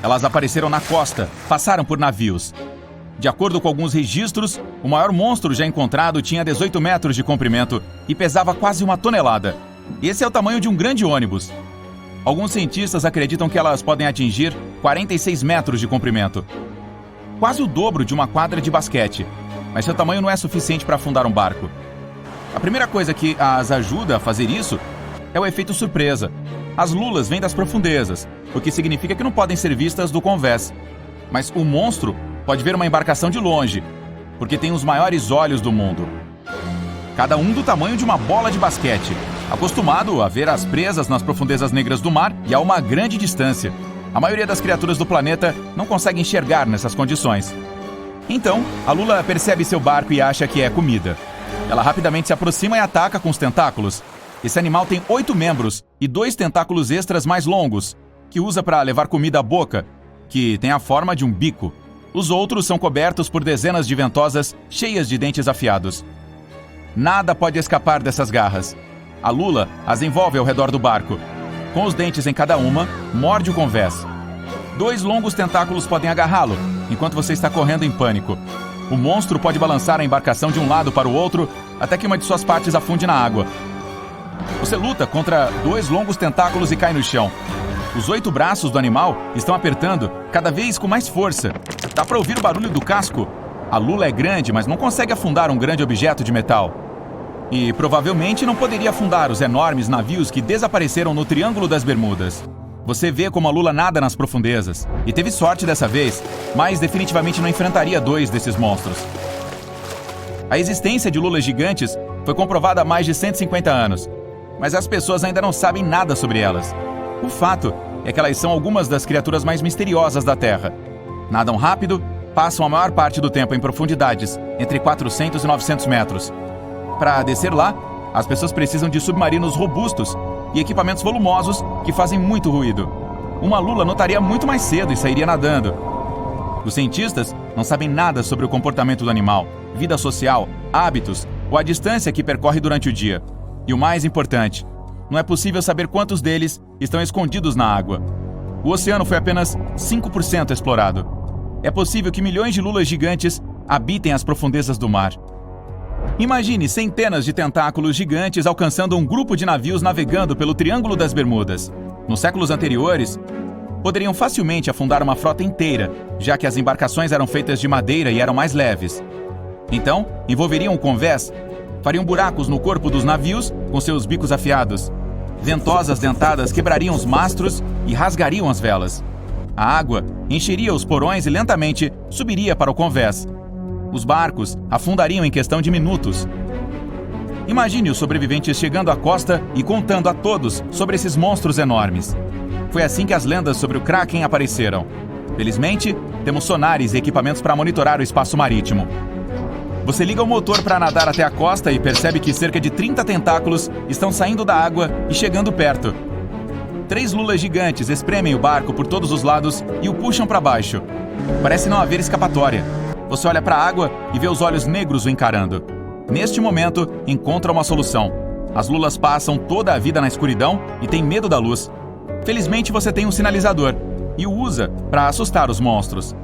Elas apareceram na costa, passaram por navios. De acordo com alguns registros, o maior monstro já encontrado tinha 18 metros de comprimento e pesava quase 1 tonelada. Esse é o tamanho de um grande ônibus. Alguns cientistas acreditam que elas podem atingir 46 metros de comprimento. Quase o dobro de uma quadra de basquete. Mas seu tamanho não é suficiente para afundar um barco. A primeira coisa que as ajuda a fazer isso é o efeito surpresa. As lulas vêm das profundezas, o que significa que não podem ser vistas do convés. Mas o monstro pode ver uma embarcação de longe, porque tem os maiores olhos do mundo. Cada um do tamanho de uma bola de basquete, acostumado a ver as presas nas profundezas negras do mar e a uma grande distância. A maioria das criaturas do planeta não consegue enxergar nessas condições. Então, a lula percebe seu barco e acha que é comida. Ela rapidamente se aproxima e ataca com os tentáculos. Esse animal tem 8 membros e 2 tentáculos extras mais longos, que usa para levar comida à boca, que tem a forma de um bico. Os outros são cobertos por dezenas de ventosas cheias de dentes afiados. Nada pode escapar dessas garras. A lula as envolve ao redor do barco. Com os dentes em cada uma, morde o convés. 2 longos tentáculos podem agarrá-lo, enquanto você está correndo em pânico. O monstro pode balançar a embarcação de um lado para o outro, até que uma de suas partes afunde na água. Você luta contra 2 longos tentáculos e cai no chão. Os 8 braços do animal estão apertando cada vez com mais força. Dá para ouvir o barulho do casco. A lula é grande, mas não consegue afundar um grande objeto de metal. E provavelmente não poderia afundar os enormes navios que desapareceram no Triângulo das Bermudas. Você vê como a lula nada nas profundezas. E teve sorte dessa vez, mas definitivamente não enfrentaria 2 desses monstros. A existência de lulas gigantes foi comprovada há mais de 150 anos, mas as pessoas ainda não sabem nada sobre elas. O fato é que elas são algumas das criaturas mais misteriosas da Terra. Nadam rápido, passam a maior parte do tempo em profundidades, entre 400 e 900 metros. Para descer lá, as pessoas precisam de submarinos robustos e equipamentos volumosos que fazem muito ruído. Uma lula notaria muito mais cedo e sairia nadando. Os cientistas não sabem nada sobre o comportamento do animal, vida social, hábitos ou a distância que percorre durante o dia. E o mais importante, não é possível saber quantos deles estão escondidos na água. O oceano foi apenas 5% explorado. É possível que milhões de lulas gigantes habitem as profundezas do mar. Imagine centenas de tentáculos gigantes alcançando um grupo de navios navegando pelo Triângulo das Bermudas. Nos séculos anteriores, poderiam facilmente afundar uma frota inteira, já que as embarcações eram feitas de madeira e eram mais leves. Então, envolveriam o convés, fariam buracos no corpo dos navios com seus bicos afiados. Ventosas dentadas quebrariam os mastros e rasgariam as velas. A água encheria os porões e lentamente subiria para o convés. Os barcos afundariam em questão de minutos. Imagine os sobreviventes chegando à costa e contando a todos sobre esses monstros enormes. Foi assim que as lendas sobre o Kraken apareceram. Felizmente, temos sonares e equipamentos para monitorar o espaço marítimo. Você liga o motor para nadar até a costa e percebe que cerca de 30 tentáculos estão saindo da água e chegando perto. 3 lulas gigantes espremem o barco por todos os lados e o puxam para baixo. Parece não haver escapatória. Você olha para a água e vê os olhos negros o encarando. Neste momento, encontra uma solução. As lulas passam toda a vida na escuridão e têm medo da luz. Felizmente você tem um sinalizador e o usa para assustar os monstros.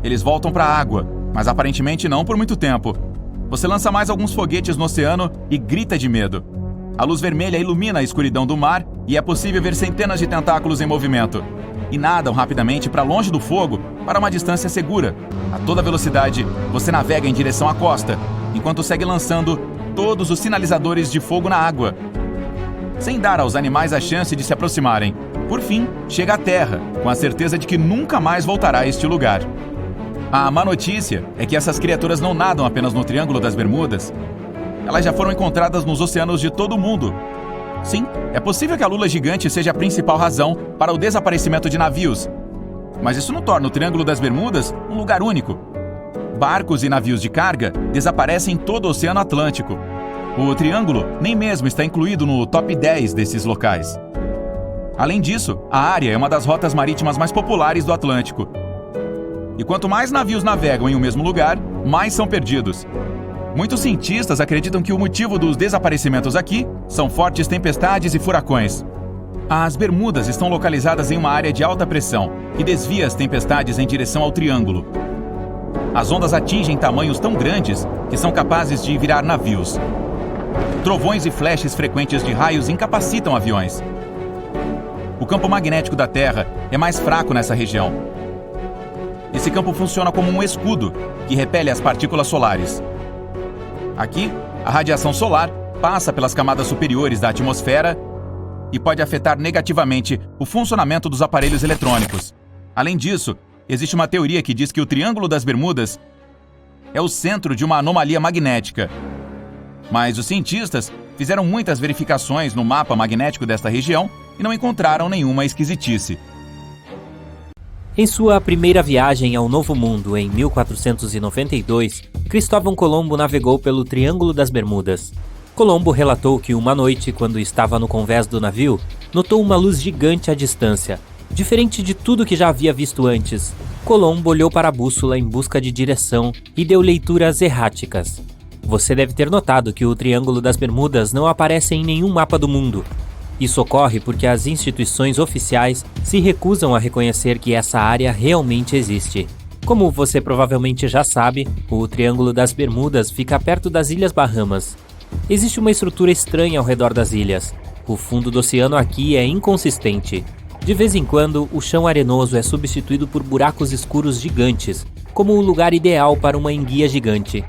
Eles voltam para a água, mas aparentemente não por muito tempo. Você lança mais alguns foguetes no oceano e grita de medo. A luz vermelha ilumina a escuridão do mar e é possível ver centenas de tentáculos em movimento. E nadam rapidamente para longe do fogo para uma distância segura. A toda velocidade, você navega em direção à costa, enquanto segue lançando todos os sinalizadores de fogo na água, sem dar aos animais a chance de se aproximarem. Por fim, chega à terra, com a certeza de que nunca mais voltará a este lugar. A má notícia é que essas criaturas não nadam apenas no Triângulo das Bermudas. Elas já foram encontradas nos oceanos de todo o mundo. Sim, é possível que a lula gigante seja a principal razão para o desaparecimento de navios. Mas isso não torna o Triângulo das Bermudas um lugar único. Barcos e navios de carga desaparecem em todo o Oceano Atlântico. O Triângulo nem mesmo está incluído no top 10 desses locais. Além disso, a área é uma das rotas marítimas mais populares do Atlântico. E quanto mais navios navegam em um mesmo lugar, mais são perdidos. Muitos cientistas acreditam que o motivo dos desaparecimentos aqui são fortes tempestades e furacões. As Bermudas estão localizadas em uma área de alta pressão que desvia as tempestades em direção ao Triângulo. As ondas atingem tamanhos tão grandes que são capazes de virar navios. Trovões e flashes frequentes de raios incapacitam aviões. O campo magnético da Terra é mais fraco nessa região. Esse campo funciona como um escudo que repele as partículas solares. Aqui, a radiação solar passa pelas camadas superiores da atmosfera e pode afetar negativamente o funcionamento dos aparelhos eletrônicos. Além disso, existe uma teoria que diz que o Triângulo das Bermudas é o centro de uma anomalia magnética. Mas os cientistas fizeram muitas verificações no mapa magnético desta região e não encontraram nenhuma esquisitice. Em sua primeira viagem ao Novo Mundo, em 1492, Cristóvão Colombo navegou pelo Triângulo das Bermudas. Colombo relatou que uma noite, quando estava no convés do navio, notou uma luz gigante à distância. Diferente de tudo que já havia visto antes, Colombo olhou para a bússola em busca de direção e deu leituras erráticas. Você deve ter notado que o Triângulo das Bermudas não aparece em nenhum mapa do mundo. Isso ocorre porque as instituições oficiais se recusam a reconhecer que essa área realmente existe. Como você provavelmente já sabe, o Triângulo das Bermudas fica perto das Ilhas Bahamas. Existe uma estrutura estranha ao redor das ilhas. O fundo do oceano aqui é inconsistente. De vez em quando, o chão arenoso é substituído por buracos escuros gigantes, como o lugar ideal para uma enguia gigante.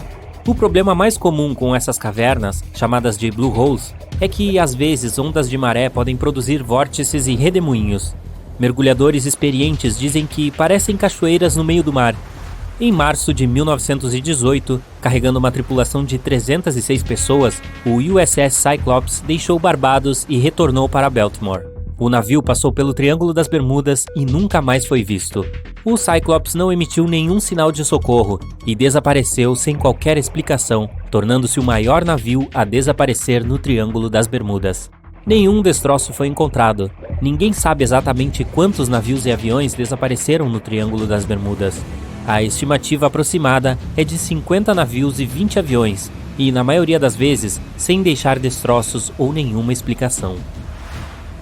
O problema mais comum com essas cavernas, chamadas de blue holes, é que às vezes ondas de maré podem produzir vórtices e redemoinhos. Mergulhadores experientes dizem que parecem cachoeiras no meio do mar. Em março de 1918, carregando uma tripulação de 306 pessoas, o USS Cyclops deixou Barbados e retornou para Baltimore. O navio passou pelo Triângulo das Bermudas e nunca mais foi visto. O Cyclops não emitiu nenhum sinal de socorro e desapareceu sem qualquer explicação, tornando-se o maior navio a desaparecer no Triângulo das Bermudas. Nenhum destroço foi encontrado. Ninguém sabe exatamente quantos navios e aviões desapareceram no Triângulo das Bermudas. A estimativa aproximada é de 50 navios e 20 aviões, e na maioria das vezes sem deixar destroços ou nenhuma explicação.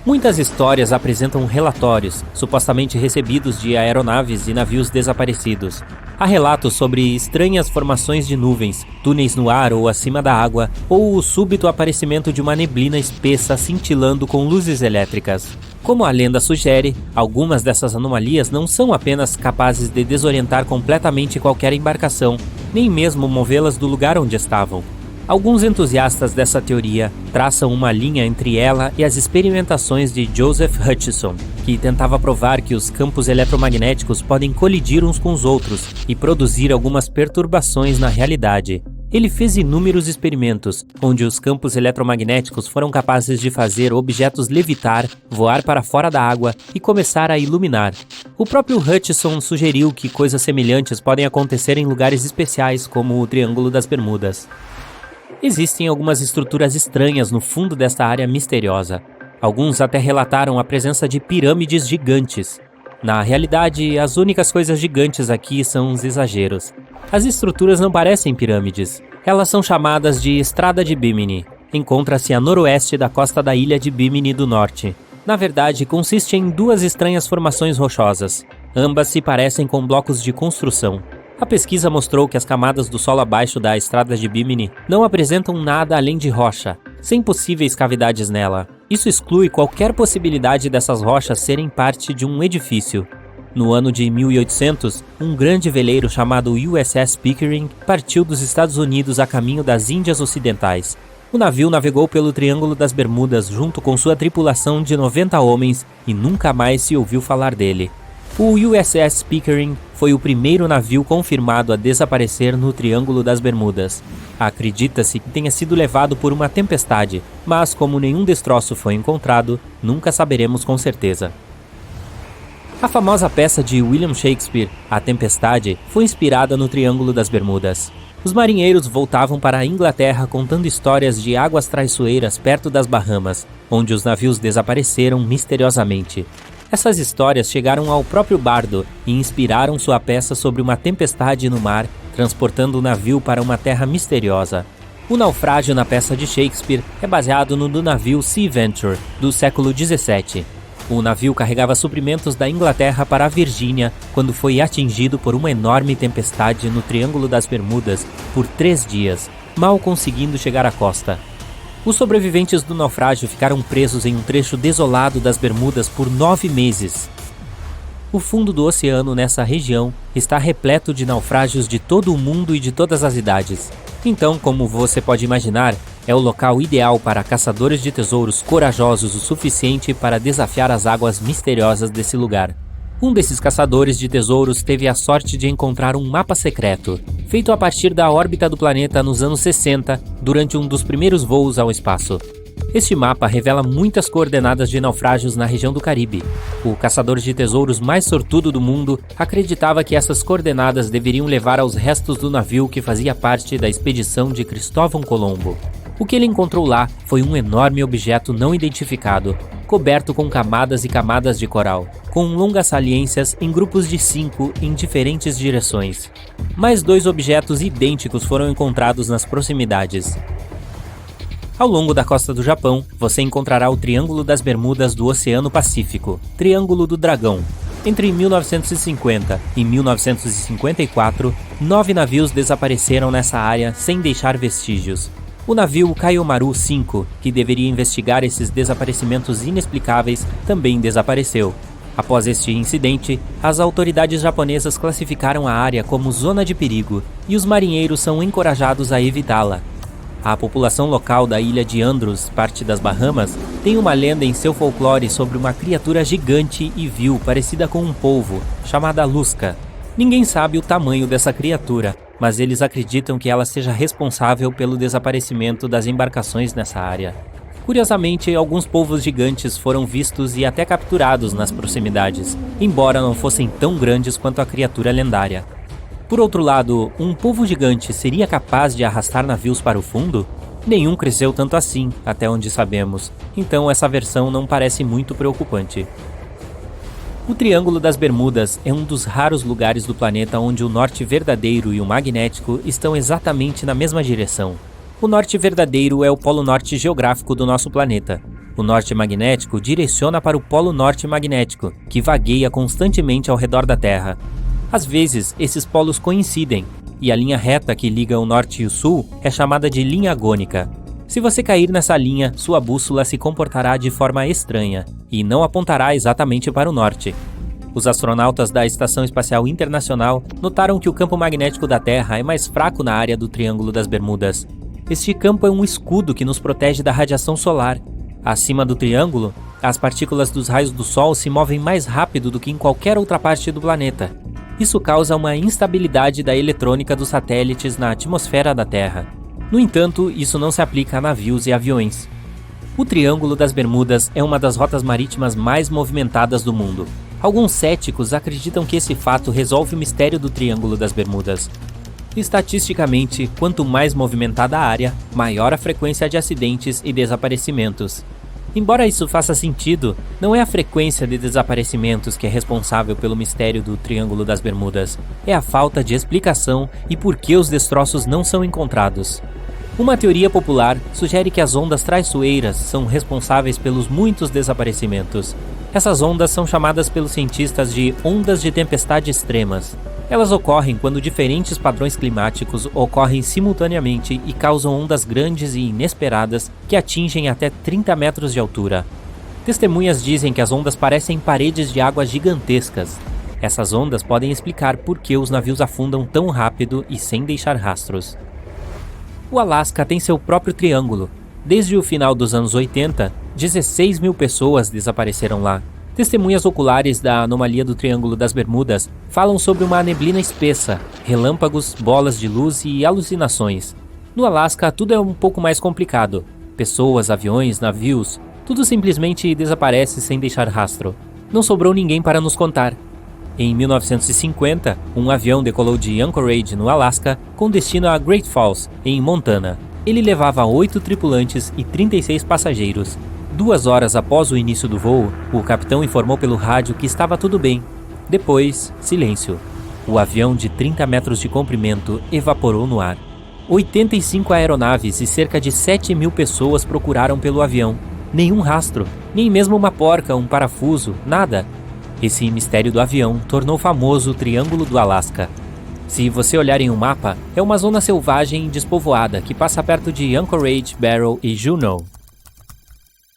Muitas histórias apresentam relatórios, supostamente recebidos de aeronaves e navios desaparecidos. Há relatos sobre estranhas formações de nuvens, túneis no ar ou acima da água, ou o súbito aparecimento de uma neblina espessa cintilando com luzes elétricas. Como a lenda sugere, algumas dessas anomalias não são apenas capazes de desorientar completamente qualquer embarcação, nem mesmo movê-las do lugar onde estavam. Alguns entusiastas dessa teoria traçam uma linha entre ela e as experimentações de Joseph Hutchison, que tentava provar que os campos eletromagnéticos podem colidir uns com os outros e produzir algumas perturbações na realidade. Ele fez inúmeros experimentos, onde os campos eletromagnéticos foram capazes de fazer objetos levitar, voar para fora da água e começar a iluminar. O próprio Hutchison sugeriu que coisas semelhantes podem acontecer em lugares especiais, como o Triângulo das Bermudas. Existem algumas estruturas estranhas no fundo desta área misteriosa. Alguns até relataram a presença de pirâmides gigantes. Na realidade, as únicas coisas gigantes aqui são os exageros. As estruturas não parecem pirâmides. Elas são chamadas de Estrada de Bimini. Encontra-se a noroeste da costa da ilha de Bimini do Norte. Na verdade, consiste em duas estranhas formações rochosas. Ambas se parecem com blocos de construção. A pesquisa mostrou que as camadas do solo abaixo da Estrada de Bimini não apresentam nada além de rocha, sem possíveis cavidades nela. Isso exclui qualquer possibilidade dessas rochas serem parte de um edifício. No ano de 1800, um grande veleiro chamado USS Pickering partiu dos Estados Unidos a caminho das Índias Ocidentais. O navio navegou pelo Triângulo das Bermudas junto com sua tripulação de 90 homens e nunca mais se ouviu falar dele. O USS Pickering foi o primeiro navio confirmado a desaparecer no Triângulo das Bermudas. Acredita-se que tenha sido levado por uma tempestade, mas como nenhum destroço foi encontrado, nunca saberemos com certeza. A famosa peça de William Shakespeare, A Tempestade, foi inspirada no Triângulo das Bermudas. Os marinheiros voltavam para a Inglaterra contando histórias de águas traiçoeiras perto das Bahamas, onde os navios desapareceram misteriosamente. Essas histórias chegaram ao próprio bardo e inspiraram sua peça sobre uma tempestade no mar, transportando o navio para uma terra misteriosa. O naufrágio na peça de Shakespeare é baseado no do navio Sea Venture, do século XVII. O navio carregava suprimentos da Inglaterra para a Virgínia quando foi atingido por uma enorme tempestade no Triângulo das Bermudas por 3 dias, mal conseguindo chegar à costa. Os sobreviventes do naufrágio ficaram presos em um trecho desolado das Bermudas por 9 meses. O fundo do oceano nessa região está repleto de naufrágios de todo o mundo e de todas as idades. Então, como você pode imaginar, é o local ideal para caçadores de tesouros corajosos o suficiente para desafiar as águas misteriosas desse lugar. Um desses caçadores de tesouros teve a sorte de encontrar um mapa secreto, feito a partir da órbita do planeta nos anos 60, durante um dos primeiros voos ao espaço. Este mapa revela muitas coordenadas de naufrágios na região do Caribe. O caçador de tesouros mais sortudo do mundo acreditava que essas coordenadas deveriam levar aos restos do navio que fazia parte da expedição de Cristóvão Colombo. O que ele encontrou lá foi um enorme objeto não identificado, coberto com camadas e camadas de coral, com longas saliências em grupos de 5 em diferentes direções. Mais 2 objetos idênticos foram encontrados nas proximidades. Ao longo da costa do Japão, você encontrará o Triângulo das Bermudas do Oceano Pacífico, Triângulo do Dragão. Entre 1950 e 1954, 9 navios desapareceram nessa área sem deixar vestígios. O navio Kaiomaru 5, que deveria investigar esses desaparecimentos inexplicáveis, também desapareceu. Após este incidente, as autoridades japonesas classificaram a área como zona de perigo e os marinheiros são encorajados a evitá-la. A população local da ilha de Andros, parte das Bahamas, tem uma lenda em seu folclore sobre uma criatura gigante e vil parecida com um polvo, chamada Lusca. Ninguém sabe o tamanho dessa criatura, mas eles acreditam que ela seja responsável pelo desaparecimento das embarcações nessa área. Curiosamente, alguns polvos gigantes foram vistos e até capturados nas proximidades, embora não fossem tão grandes quanto a criatura lendária. Por outro lado, um polvo gigante seria capaz de arrastar navios para o fundo? Nenhum cresceu tanto assim, até onde sabemos, então essa versão não parece muito preocupante. O Triângulo das Bermudas é um dos raros lugares do planeta onde o norte verdadeiro e o magnético estão exatamente na mesma direção. O norte verdadeiro é o polo norte geográfico do nosso planeta. O norte magnético direciona para o polo norte magnético, que vagueia constantemente ao redor da Terra. Às vezes, esses polos coincidem, e a linha reta que liga o norte e o sul é chamada de linha agônica. Se você cair nessa linha, sua bússola se comportará de forma estranha, e não apontará exatamente para o norte. Os astronautas da Estação Espacial Internacional notaram que o campo magnético da Terra é mais fraco na área do Triângulo das Bermudas. Este campo é um escudo que nos protege da radiação solar. Acima do triângulo, as partículas dos raios do Sol se movem mais rápido do que em qualquer outra parte do planeta. Isso causa uma instabilidade da eletrônica dos satélites na atmosfera da Terra. No entanto, isso não se aplica a navios e aviões. O Triângulo das Bermudas é uma das rotas marítimas mais movimentadas do mundo. Alguns céticos acreditam que esse fato resolve o mistério do Triângulo das Bermudas. Estatisticamente, quanto mais movimentada a área, maior a frequência de acidentes e desaparecimentos. Embora isso faça sentido, não é a frequência de desaparecimentos que é responsável pelo mistério do Triângulo das Bermudas. É a falta de explicação e por que os destroços não são encontrados. Uma teoria popular sugere que as ondas traiçoeiras são responsáveis pelos muitos desaparecimentos. Essas ondas são chamadas pelos cientistas de ondas de tempestade extremas. Elas ocorrem quando diferentes padrões climáticos ocorrem simultaneamente e causam ondas grandes e inesperadas que atingem até 30 metros de altura. Testemunhas dizem que as ondas parecem paredes de água gigantescas. Essas ondas podem explicar por que os navios afundam tão rápido e sem deixar rastros. O Alasca tem seu próprio triângulo. Desde o final dos anos 80, 16 mil pessoas desapareceram lá. Testemunhas oculares da anomalia do Triângulo das Bermudas falam sobre uma neblina espessa, relâmpagos, bolas de luz e alucinações. No Alasca, tudo é um pouco mais complicado. Pessoas, aviões, navios, tudo simplesmente desaparece sem deixar rastro. Não sobrou ninguém para nos contar. Em 1950, um avião decolou de Anchorage, no Alasca, com destino a Great Falls, em Montana. Ele levava 8 tripulantes e 36 passageiros. 2 horas após o início do voo, o capitão informou pelo rádio que estava tudo bem. Depois, silêncio. O avião de 30 metros de comprimento evaporou no ar. 85 aeronaves e cerca de 7 mil pessoas procuraram pelo avião. Nenhum rastro, nem mesmo uma porca, um parafuso, nada. Esse mistério do avião tornou famoso o Triângulo do Alasca. Se você olhar em um mapa, é uma zona selvagem e despovoada que passa perto de Anchorage, Barrow e Juneau.